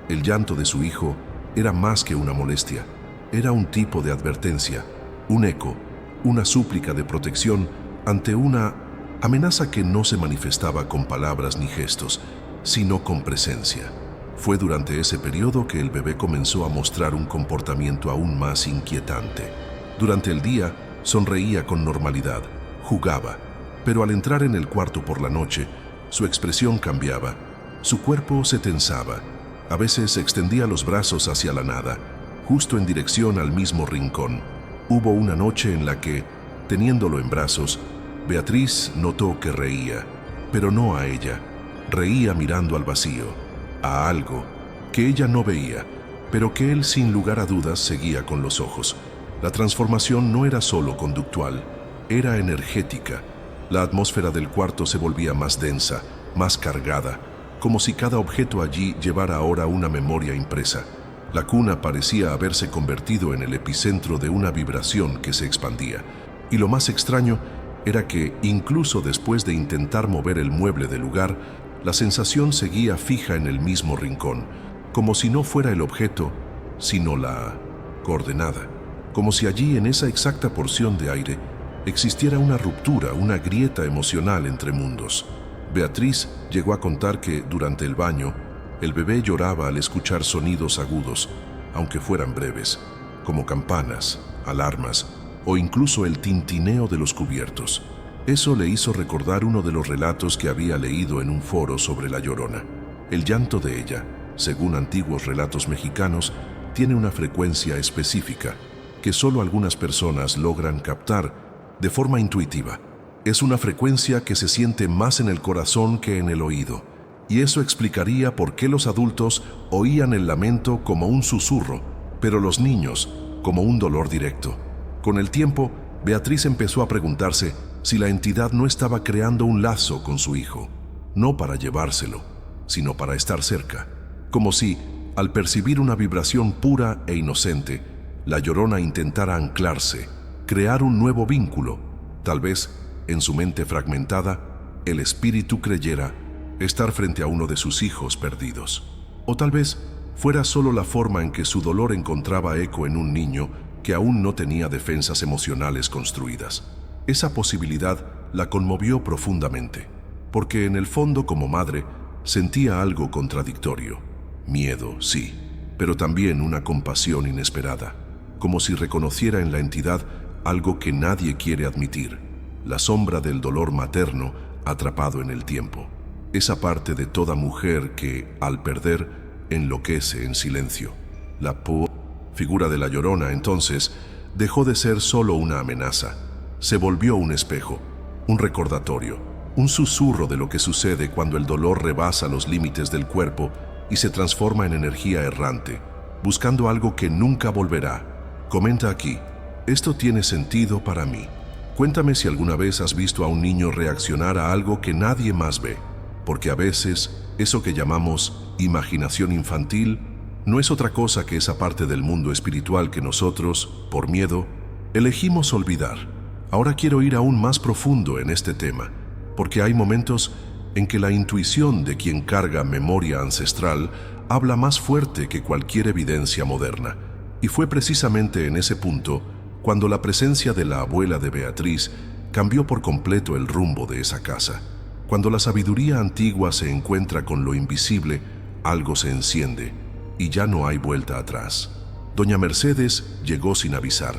El llanto de su hijo era más que una molestia, era un tipo de advertencia, un eco, una súplica de protección ante una amenaza que no se manifestaba con palabras ni gestos, sino con presencia. Fue durante ese periodo que el bebé comenzó a mostrar un comportamiento aún más inquietante. Durante el día, sonreía con normalidad, jugaba, pero al entrar en el cuarto por la noche, su expresión cambiaba, su cuerpo se tensaba, a veces extendía los brazos hacia la nada, justo en dirección al mismo rincón. Hubo una noche en la que, teniéndolo en brazos, Beatriz notó que reía, pero no a ella, reía mirando al vacío, a algo que ella no veía, pero que él sin lugar a dudas seguía con los ojos. La transformación no era solo conductual, era energética. La atmósfera del cuarto se volvía más densa, más cargada, como si cada objeto allí llevara ahora una memoria impresa. La cuna parecía haberse convertido en el epicentro de una vibración que se expandía. Y lo más extraño era que, incluso después de intentar mover el mueble del lugar, la sensación seguía fija en el mismo rincón, como si no fuera el objeto, sino la coordenada. Como si allí, en esa exacta porción de aire, existiera una ruptura, una grieta emocional entre mundos. Beatriz llegó a contar que, durante el baño, el bebé lloraba al escuchar sonidos agudos, aunque fueran breves, como campanas, alarmas o incluso el tintineo de los cubiertos. Eso le hizo recordar uno de los relatos que había leído en un foro sobre La Llorona. El llanto de ella, según antiguos relatos mexicanos, tiene una frecuencia específica que solo algunas personas logran captar de forma intuitiva. Es una frecuencia que se siente más en el corazón que en el oído, y eso explicaría por qué los adultos oían el lamento como un susurro, pero los niños como un dolor directo. Con el tiempo, Beatriz empezó a preguntarse si la entidad no estaba creando un lazo con su hijo, no para llevárselo, sino para estar cerca, como si, al percibir una vibración pura e inocente, la Llorona intentara anclarse, crear un nuevo vínculo. Tal vez, en su mente fragmentada, el espíritu creyera estar frente a uno de sus hijos perdidos. O tal vez fuera solo la forma en que su dolor encontraba eco en un niño que aún no tenía defensas emocionales construidas. Esa posibilidad la conmovió profundamente, porque en el fondo, como madre, sentía algo contradictorio. Miedo, sí, pero también una compasión inesperada, como si reconociera en la entidad algo que nadie quiere admitir, la sombra del dolor materno atrapado en el tiempo. Esa parte de toda mujer que, al perder, enloquece en silencio. La figura de la Llorona, entonces, dejó de ser solo una amenaza. Se volvió un espejo, un recordatorio, un susurro de lo que sucede cuando el dolor rebasa los límites del cuerpo y se transforma en energía errante, buscando algo que nunca volverá. Comenta aquí: esto tiene sentido para mí. Cuéntame si alguna vez has visto a un niño reaccionar a algo que nadie más ve, porque a veces eso que llamamos imaginación infantil no es otra cosa que esa parte del mundo espiritual que nosotros, por miedo, elegimos olvidar. Ahora quiero ir aún más profundo en este tema, porque hay momentos en que la intuición de quien carga memoria ancestral habla más fuerte que cualquier evidencia moderna. Y fue precisamente en ese punto cuando la presencia de la abuela de Beatriz cambió por completo el rumbo de esa casa. Cuando la sabiduría antigua se encuentra con lo invisible, algo se enciende y ya no hay vuelta atrás. Doña Mercedes llegó sin avisar.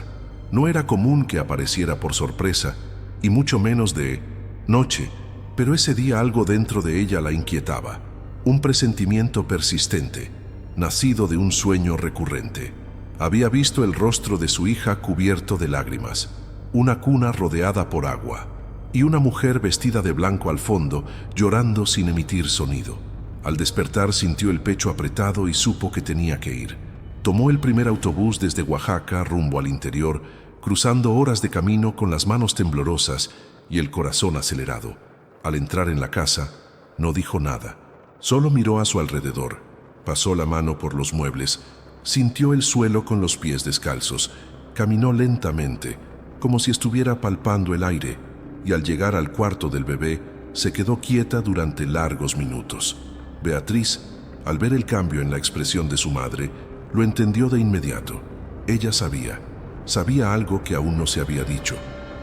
No era común que apareciera por sorpresa, y mucho menos de noche, pero ese día algo dentro de ella la inquietaba. Un presentimiento persistente, nacido de un sueño recurrente. Había visto el rostro de su hija cubierto de lágrimas, una cuna rodeada por agua, y una mujer vestida de blanco al fondo, llorando sin emitir sonido. Al despertar sintió el pecho apretado y supo que tenía que ir. Tomó el primer autobús desde Oaxaca rumbo al interior, cruzando horas de camino con las manos temblorosas y el corazón acelerado. Al entrar en la casa, no dijo nada, solo miró a su alrededor, pasó la mano por los muebles, sintió el suelo con los pies descalzos, caminó lentamente, como si estuviera palpando el aire, y al llegar al cuarto del bebé, se quedó quieta durante largos minutos. Beatriz, al ver el cambio en la expresión de su madre, lo entendió de inmediato. Ella sabía algo que aún no se había dicho,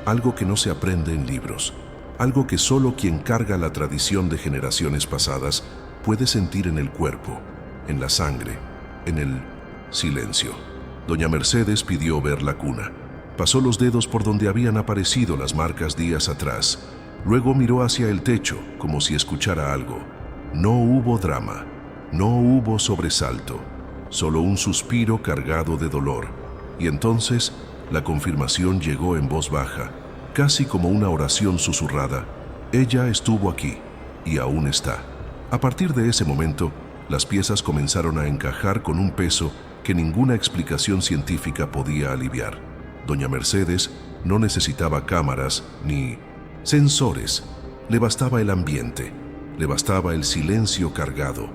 algo que no se aprende en libros, algo que solo quien carga la tradición de generaciones pasadas puede sentir en el cuerpo, en la sangre, en el silencio. Doña Mercedes pidió ver la cuna. Pasó los dedos por donde habían aparecido las marcas días atrás. Luego miró hacia el techo, como si escuchara algo. No hubo drama, no hubo sobresalto, solo un suspiro cargado de dolor. Y entonces la confirmación llegó en voz baja, casi como una oración susurrada. Ella estuvo aquí, y aún está. A partir de ese momento, las piezas comenzaron a encajar con un peso que ninguna explicación científica podía aliviar. Doña Mercedes no necesitaba cámaras ni sensores. Le bastaba el ambiente, le bastaba el silencio cargado.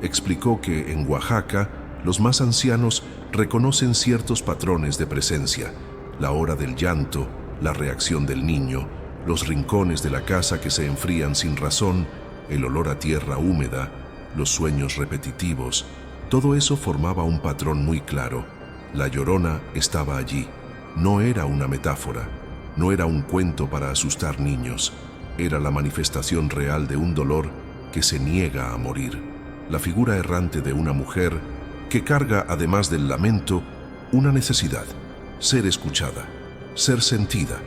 Explicó que en Oaxaca los más ancianos reconocen ciertos patrones de presencia: la hora del llanto, la reacción del niño, los rincones de la casa que se enfrían sin razón, el olor a tierra húmeda, los sueños repetitivos. Todo eso formaba un patrón muy claro. La Llorona estaba allí. No era una metáfora, no era un cuento para asustar niños. Era la manifestación real de un dolor que se niega a morir. La figura errante de una mujer que carga, además del lamento, una necesidad: ser escuchada, ser sentida,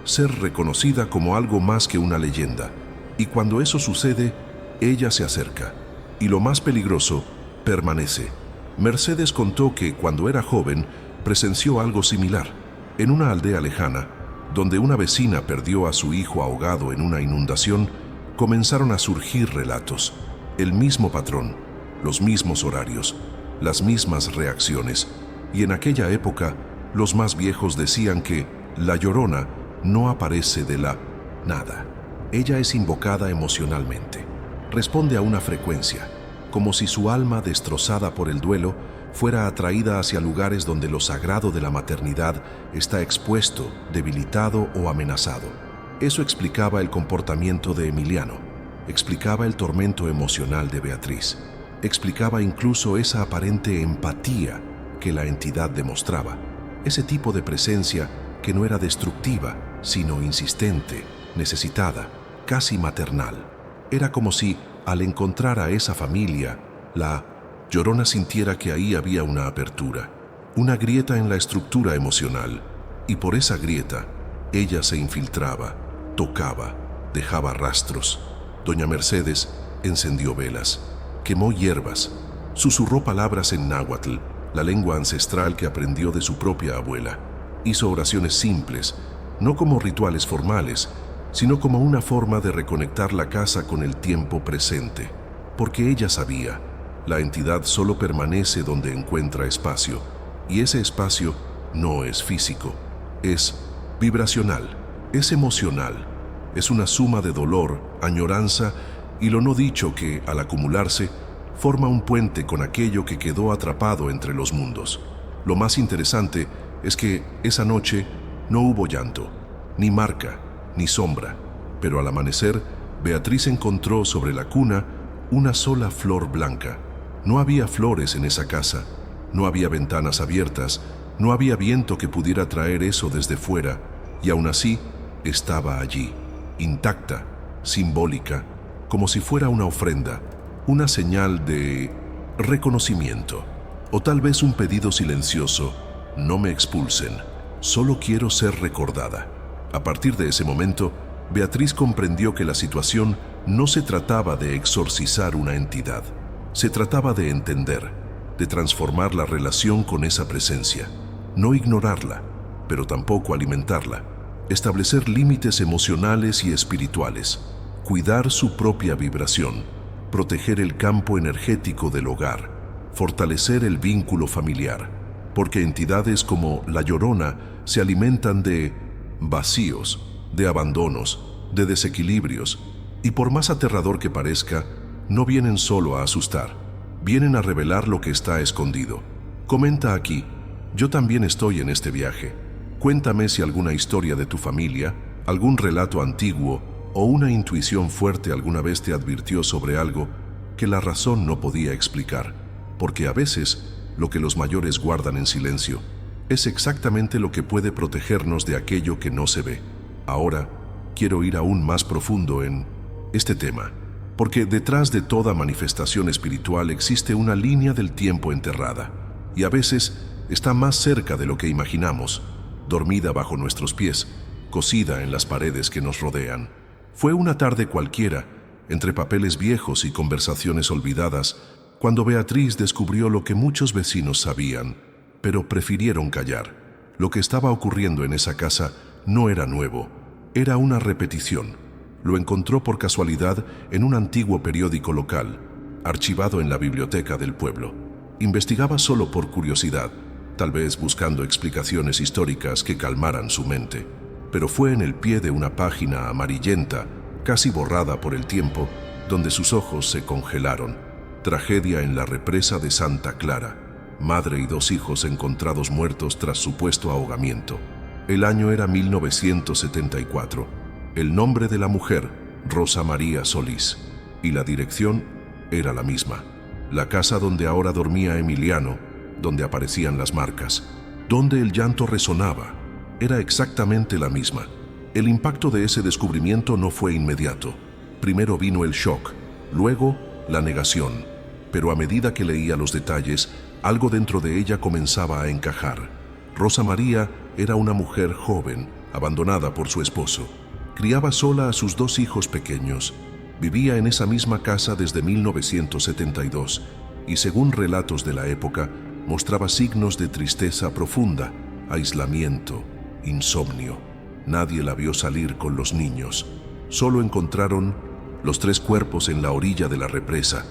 ser reconocida como algo más que una leyenda. Y cuando eso sucede, ella se acerca. Y lo más peligroso, permanece. Mercedes contó que cuando era joven presenció algo similar. En una aldea lejana, donde una vecina perdió a su hijo ahogado en una inundación, comenzaron a surgir relatos. El mismo patrón, los mismos horarios, las mismas reacciones. Y en aquella época, los más viejos decían que la Llorona no aparece de la nada. Ella es invocada emocionalmente. Responde a una frecuencia, como si su alma, destrozada por el duelo, fuera atraída hacia lugares donde lo sagrado de la maternidad está expuesto, debilitado o amenazado. Eso explicaba el comportamiento de Emiliano, explicaba el tormento emocional de Beatriz, explicaba incluso esa aparente empatía que la entidad demostraba, ese tipo de presencia que no era destructiva, sino insistente, necesitada, casi maternal. Era como si, al encontrar a esa familia, la Llorona sintiera que ahí había una apertura, una grieta en la estructura emocional, y por esa grieta, ella se infiltraba, tocaba, dejaba rastros. Doña Mercedes encendió velas, quemó hierbas, Susurró palabras en náhuatl, la lengua ancestral que aprendió de su propia abuela. Hizo oraciones simples, no como rituales formales, sino como una forma de reconectar la casa con el tiempo presente. Porque ella sabía, la entidad solo permanece donde encuentra espacio, y ese espacio no es físico, es vibracional, es emocional, es una suma de dolor, añoranza y lo no dicho que, al acumularse, forma un puente con aquello que quedó atrapado entre los mundos. Lo más interesante es que esa noche no hubo llanto, ni marca, ni sombra, pero al amanecer, Beatriz encontró sobre la cuna una sola flor blanca. No había flores en esa casa, no había ventanas abiertas, no había viento que pudiera traer eso desde fuera, y aún así estaba allí, intacta, simbólica, como si fuera una ofrenda, una señal de reconocimiento, o tal vez un pedido silencioso: no me expulsen, solo quiero ser recordada. A partir de ese momento, Beatriz comprendió que la situación no se trataba de exorcizar una entidad, se trataba de entender, de transformar la relación con esa presencia, no ignorarla, pero tampoco alimentarla, establecer límites emocionales y espirituales, cuidar su propia vibración, proteger el campo energético del hogar, fortalecer el vínculo familiar, porque entidades como la Llorona se alimentan de vacíos, de abandonos, de desequilibrios, y por más aterrador que parezca, no vienen solo a asustar, vienen a revelar lo que está escondido. Comenta aquí: yo también estoy en este viaje. Cuéntame si alguna historia de tu familia, algún relato antiguo o una intuición fuerte alguna vez te advirtió sobre algo que la razón no podía explicar, porque a veces lo que los mayores guardan en silencio es exactamente lo que puede protegernos de aquello que no se ve. Ahora quiero ir aún más profundo en este tema, porque detrás de toda manifestación espiritual existe una línea del tiempo enterrada, y a veces está más cerca de lo que imaginamos, dormida bajo nuestros pies, cosida en las paredes que nos rodean. Fue una tarde cualquiera, entre papeles viejos y conversaciones olvidadas, cuando Beatriz descubrió lo que muchos vecinos sabían, pero prefirieron callar. Lo que estaba ocurriendo en esa casa no era nuevo, era una repetición. Lo encontró por casualidad en un antiguo periódico local, archivado en la biblioteca del pueblo. Investigaba solo por curiosidad, tal vez buscando explicaciones históricas que calmaran su mente. Pero fue en el pie de una página amarillenta, casi borrada por el tiempo, donde sus ojos se congelaron. Tragedia en la represa de Santa Clara. Madre y 2 hijos encontrados muertos tras supuesto ahogamiento. El año era 1974. El nombre de la mujer, Rosa María Solís. Y la dirección era la misma. La casa donde ahora dormía Emiliano, donde aparecían las marcas, donde el llanto resonaba, era exactamente la misma. El impacto de ese descubrimiento no fue inmediato. Primero vino el shock, luego la negación. Pero a medida que leía los detalles, algo dentro de ella comenzaba a encajar. Rosa María era una mujer joven, abandonada por su esposo. Criaba sola a sus 2 hijos pequeños. Vivía en esa misma casa desde 1972 y, según relatos de la época, mostraba signos de tristeza profunda, aislamiento, insomnio. Nadie la vio salir con los niños. Solo encontraron los 3 cuerpos en la orilla de la represa,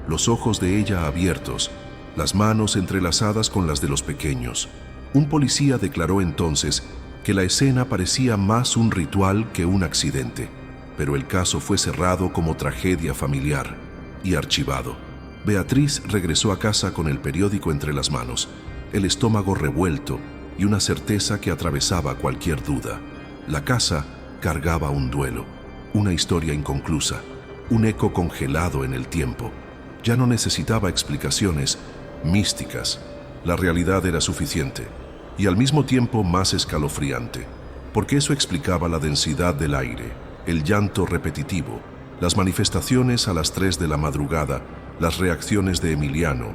los ojos de ella abiertos, las manos entrelazadas con las de los pequeños. Un policía declaró entonces que la escena parecía más un ritual que un accidente, pero el caso fue cerrado como tragedia familiar y archivado. Beatriz regresó a casa con el periódico entre las manos, el estómago revuelto y una certeza que atravesaba cualquier duda. La casa cargaba un duelo, una historia inconclusa, un eco congelado en el tiempo. Ya no necesitaba explicaciones místicas. La realidad era suficiente y al mismo tiempo más escalofriante, porque eso explicaba la densidad del aire, el llanto repetitivo, las manifestaciones a las 3 de la madrugada, las reacciones de Emiliano,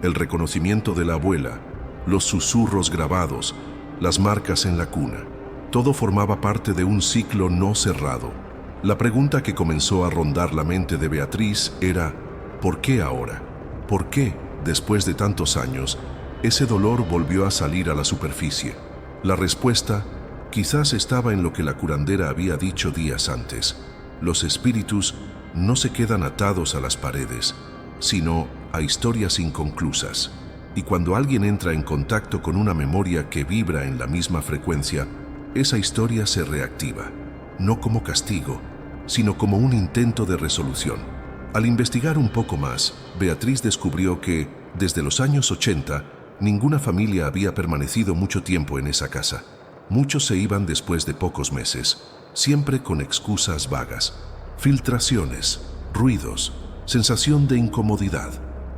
el reconocimiento de la abuela, los susurros grabados, las marcas en la cuna. Todo formaba parte de un ciclo no cerrado. La pregunta que comenzó a rondar la mente de Beatriz era: ¿por qué ahora? ¿Por qué después de tantos años, ese dolor volvió a salir a la superficie. La respuesta quizás estaba en lo que la curandera había dicho días antes. Los espíritus no se quedan atados a las paredes, sino a historias inconclusas. Y cuando alguien entra en contacto con una memoria que vibra en la misma frecuencia, esa historia se reactiva, no como castigo, sino como un intento de resolución. Al investigar un poco más, Beatriz descubrió que, desde los años 80, ninguna familia había permanecido mucho tiempo en esa casa. Muchos se iban después de pocos meses, siempre con excusas vagas, filtraciones, ruidos, sensación de incomodidad,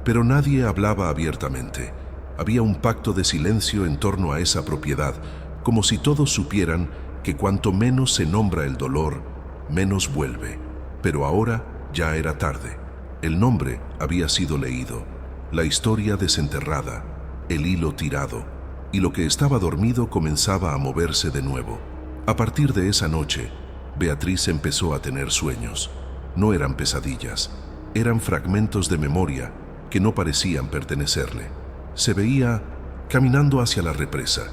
pero nadie hablaba abiertamente. Había un pacto de silencio en torno a esa propiedad, como si todos supieran que cuanto menos se nombra el dolor, menos vuelve. Pero ahora ya era tarde. El nombre había sido leído, la historia desenterrada, el hilo tirado, y lo que estaba dormido comenzaba a moverse de nuevo. A partir de esa noche, Beatriz empezó a tener sueños. No eran pesadillas, eran fragmentos de memoria que no parecían pertenecerle. Se veía caminando hacia la represa,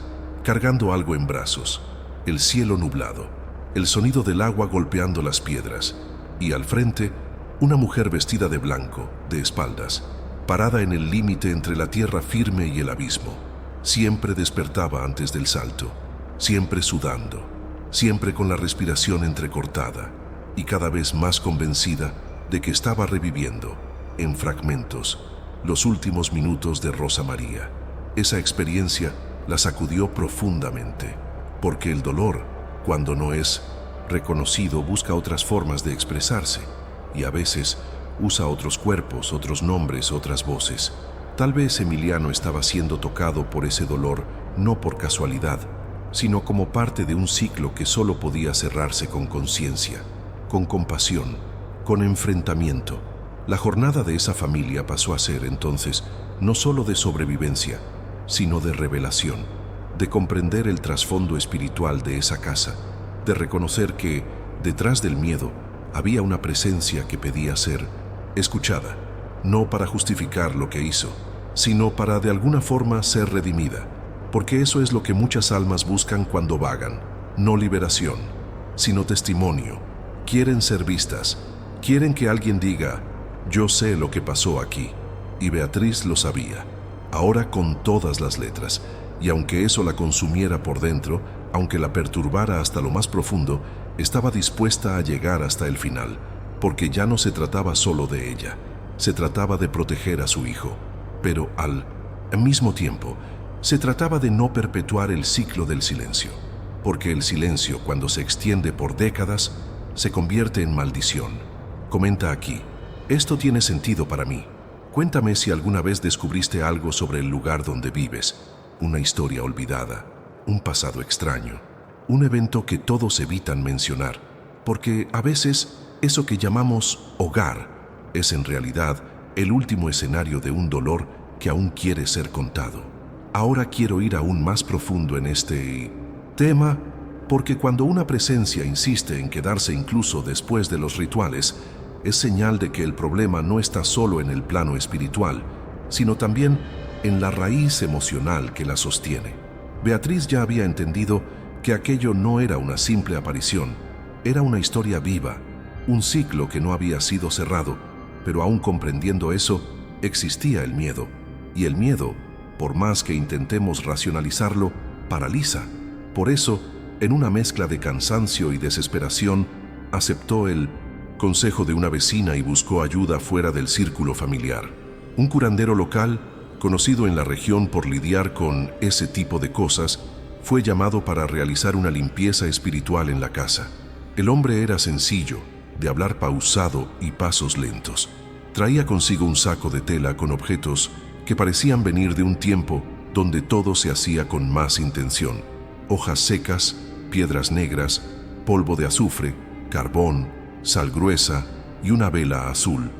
cargando algo en brazos, el cielo nublado, el sonido del agua golpeando las piedras, y al frente, una mujer vestida de blanco, de espaldas, parada en el límite entre la tierra firme y el abismo. Siempre despertaba antes del salto, siempre sudando, siempre con la respiración entrecortada, y cada vez más convencida de que estaba reviviendo, en fragmentos, los últimos minutos de Rosa María. Esa experiencia la sacudió profundamente, porque el dolor, cuando no es reconocido, busca otras formas de expresarse, y a veces usa otros cuerpos, otros nombres, otras voces. Tal vez Emiliano estaba siendo tocado por ese dolor, no por casualidad, sino como parte de un ciclo que solo podía cerrarse con conciencia, con compasión, con enfrentamiento. La jornada de esa familia pasó a ser entonces no solo de sobrevivencia, sino de revelación, de comprender el trasfondo espiritual de esa casa, de reconocer que, detrás del miedo, había una presencia que pedía ser escuchada, no para justificar lo que hizo, sino para de alguna forma ser redimida, porque eso es lo que muchas almas buscan cuando vagan, no liberación, sino testimonio. Quieren ser vistas, quieren que alguien diga: yo sé lo que pasó aquí, y Beatriz lo sabía, ahora con todas las letras, y aunque eso la consumiera por dentro, aunque la perturbara hasta lo más profundo, estaba dispuesta a llegar hasta el final, porque ya no se trataba solo de ella, se trataba de proteger a su hijo, pero al mismo tiempo, se trataba de no perpetuar el ciclo del silencio, porque el silencio, cuando se extiende por décadas, se convierte en maldición. Comenta aquí: esto tiene sentido para mí. Cuéntame si alguna vez descubriste algo sobre el lugar donde vives, una historia olvidada, un pasado extraño, un evento que todos evitan mencionar, porque a veces eso que llamamos hogar es en realidad el último escenario de un dolor que aún quiere ser contado. Ahora quiero ir aún más profundo en este tema, porque cuando una presencia insiste en quedarse incluso después de los rituales, es señal de que el problema no está solo en el plano espiritual, sino también en la raíz emocional que la sostiene. Beatriz ya había entendido que aquello no era una simple aparición, era una historia viva, un ciclo que no había sido cerrado, pero aún comprendiendo eso, existía el miedo, y el miedo, por más que intentemos racionalizarlo, paraliza. Por eso, en una mezcla de cansancio y desesperación, aceptó el consejo de una vecina y buscó ayuda fuera del círculo familiar. Un curandero local, conocido en la región por lidiar con ese tipo de cosas, fue llamado para realizar una limpieza espiritual en la casa. El hombre era sencillo, de hablar pausado y pasos lentos. Traía consigo un saco de tela con objetos que parecían venir de un tiempo donde todo se hacía con más intención: hojas secas, piedras negras, polvo de azufre, carbón, sal gruesa y una vela azul,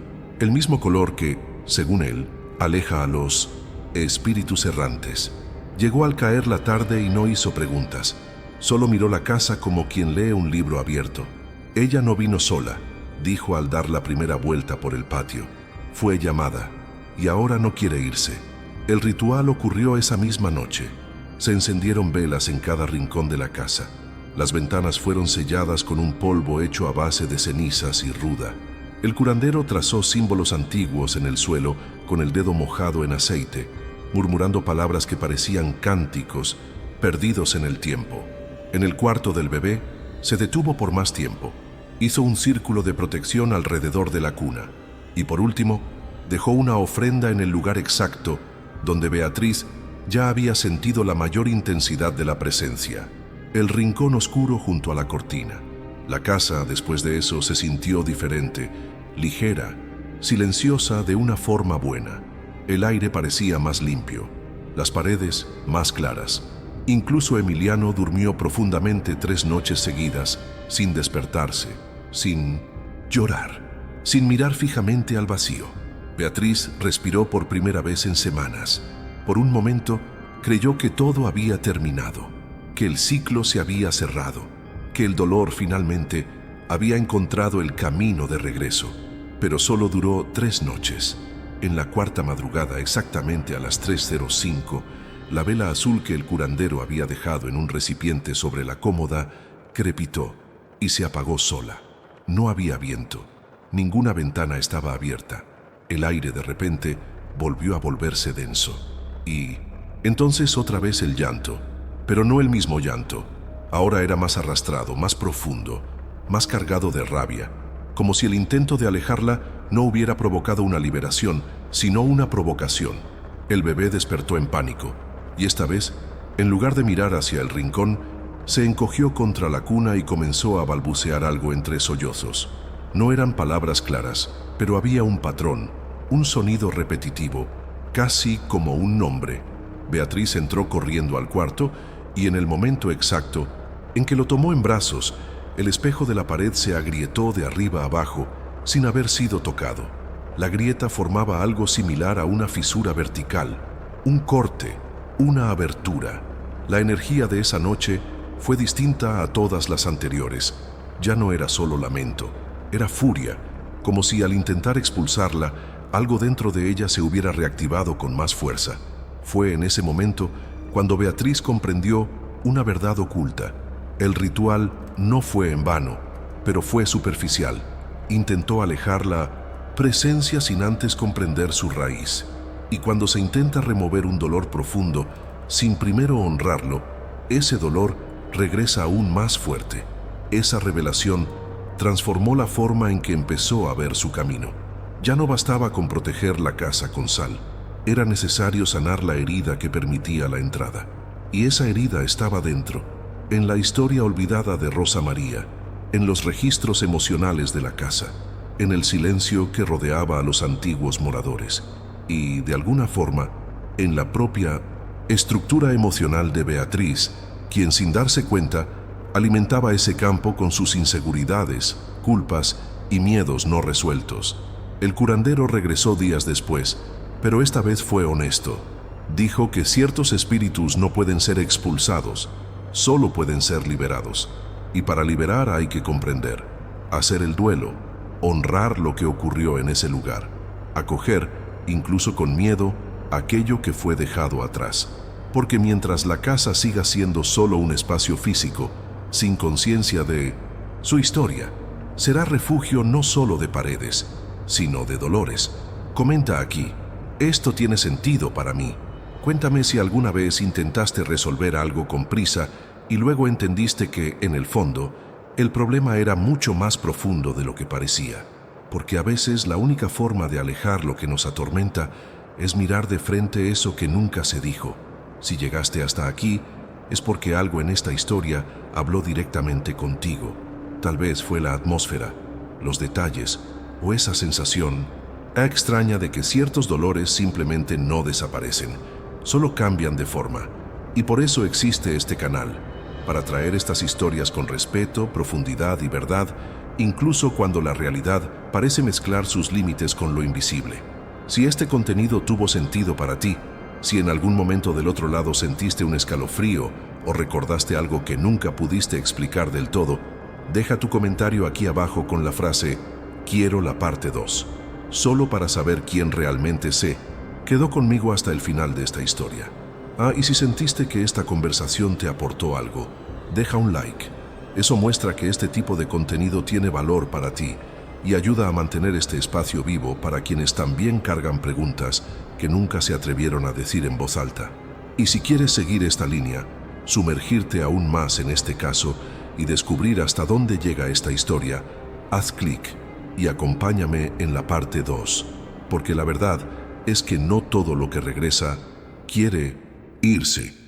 el mismo color que, según él, aleja a los espíritus errantes. Llegó al caer la tarde y no hizo preguntas, solo miró la casa como quien lee un libro abierto. Ella no vino sola, dijo al dar la primera vuelta por el patio. Fue llamada. y ahora no quiere irse. El ritual ocurrió esa misma noche. Se encendieron velas en cada rincón de la casa. Las ventanas fueron selladas con un polvo hecho a base de cenizas y ruda. El curandero trazó símbolos antiguos en el suelo con el dedo mojado en aceite, murmurando palabras que parecían cánticos perdidos en el tiempo. En el cuarto del bebé se detuvo por más tiempo. Hizo un círculo de protección alrededor de la cuna y por último dejó una ofrenda en el lugar exacto donde Beatriz ya había sentido la mayor intensidad de la presencia, el rincón oscuro junto a la cortina. La casa, después de eso, se sintió diferente, ligera, silenciosa de una forma buena. El aire parecía más limpio, las paredes más claras. Incluso Emiliano durmió profundamente 3 noches seguidas, sin despertarse, sin llorar, sin mirar fijamente al vacío. Beatriz respiró por primera vez en semanas. Por un momento, creyó que todo había terminado, que el ciclo se había cerrado, que el dolor finalmente había encontrado el camino de regreso. Pero solo duró 3 noches. En la cuarta madrugada, exactamente a las 3:05, la vela azul que el curandero había dejado en un recipiente sobre la cómoda crepitó y se apagó sola. No había viento. Ninguna ventana estaba abierta. El aire de repente volvió a volverse denso. Y entonces otra vez el llanto, pero no el mismo llanto. Ahora era más arrastrado, más profundo, más cargado de rabia, como si el intento de alejarla no hubiera provocado una liberación, sino una provocación. El bebé despertó en pánico, y esta vez, en lugar de mirar hacia el rincón, se encogió contra la cuna y comenzó a balbucear algo entre sollozos. No eran palabras claras, pero había un patrón, un sonido repetitivo, casi como un nombre. Beatriz entró corriendo al cuarto y en el momento exacto en que lo tomó en brazos, el espejo de la pared se agrietó de arriba a abajo sin haber sido tocado. La grieta formaba algo similar a una fisura vertical, un corte, una abertura. La energía de esa noche fue distinta a todas las anteriores. Ya no era solo lamento, era furia, como si al intentar expulsarla, algo dentro de ella se hubiera reactivado con más fuerza. Fue en ese momento cuando Beatriz comprendió una verdad oculta. El ritual no fue en vano, pero fue superficial. Intentó alejar la presencia sin antes comprender su raíz. Y cuando se intenta remover un dolor profundo, sin primero honrarlo, ese dolor regresa aún más fuerte. Esa revelación transformó la forma en que empezó a ver su camino. Ya no bastaba con proteger la casa con sal. Era necesario sanar la herida que permitía la entrada. Y esa herida estaba dentro, en la historia olvidada de Rosa María, en los registros emocionales de la casa, en el silencio que rodeaba a los antiguos moradores y, de alguna forma, en la propia estructura emocional de Beatriz, quien sin darse cuenta alimentaba ese campo con sus inseguridades, culpas y miedos no resueltos. El curandero regresó días después, pero esta vez fue honesto. Dijo que ciertos espíritus no pueden ser expulsados, solo pueden ser liberados. Y para liberar hay que comprender, hacer el duelo, honrar lo que ocurrió en ese lugar, acoger, incluso con miedo, aquello que fue dejado atrás. Porque mientras la casa siga siendo solo un espacio físico, sin conciencia de su historia, será refugio no solo de paredes, sino de dolores. Comenta aquí, esto tiene sentido para mí. Cuéntame si alguna vez intentaste resolver algo con prisa y luego entendiste que, en el fondo, el problema era mucho más profundo de lo que parecía. Porque a veces la única forma de alejar lo que nos atormenta es mirar de frente eso que nunca se dijo. Si llegaste hasta aquí, es porque algo en esta historia habló directamente contigo. Tal vez fue la atmósfera, los detalles o esa sensación extraña de que ciertos dolores simplemente no desaparecen, solo cambian de forma. Y por eso existe este canal, para traer estas historias con respeto, profundidad y verdad, incluso cuando la realidad parece mezclar sus límites con lo invisible. Si este contenido tuvo sentido para ti, si en algún momento del otro lado sentiste un escalofrío o recordaste algo que nunca pudiste explicar del todo, deja tu comentario aquí abajo con la frase "Quiero la parte 2". solo para saber quién realmente sé, quedó conmigo hasta el final de esta historia. Y si sentiste que esta conversación te aportó algo, deja un like. Eso muestra que este tipo de contenido tiene valor para ti y ayuda a mantener este espacio vivo para quienes también cargan preguntas que nunca se atrevieron a decir en voz alta. Y si quieres seguir esta línea, sumergirte aún más en este caso y descubrir hasta dónde llega esta historia, haz clic y acompáñame en la parte 2, porque la verdad es que no todo lo que regresa quiere irse.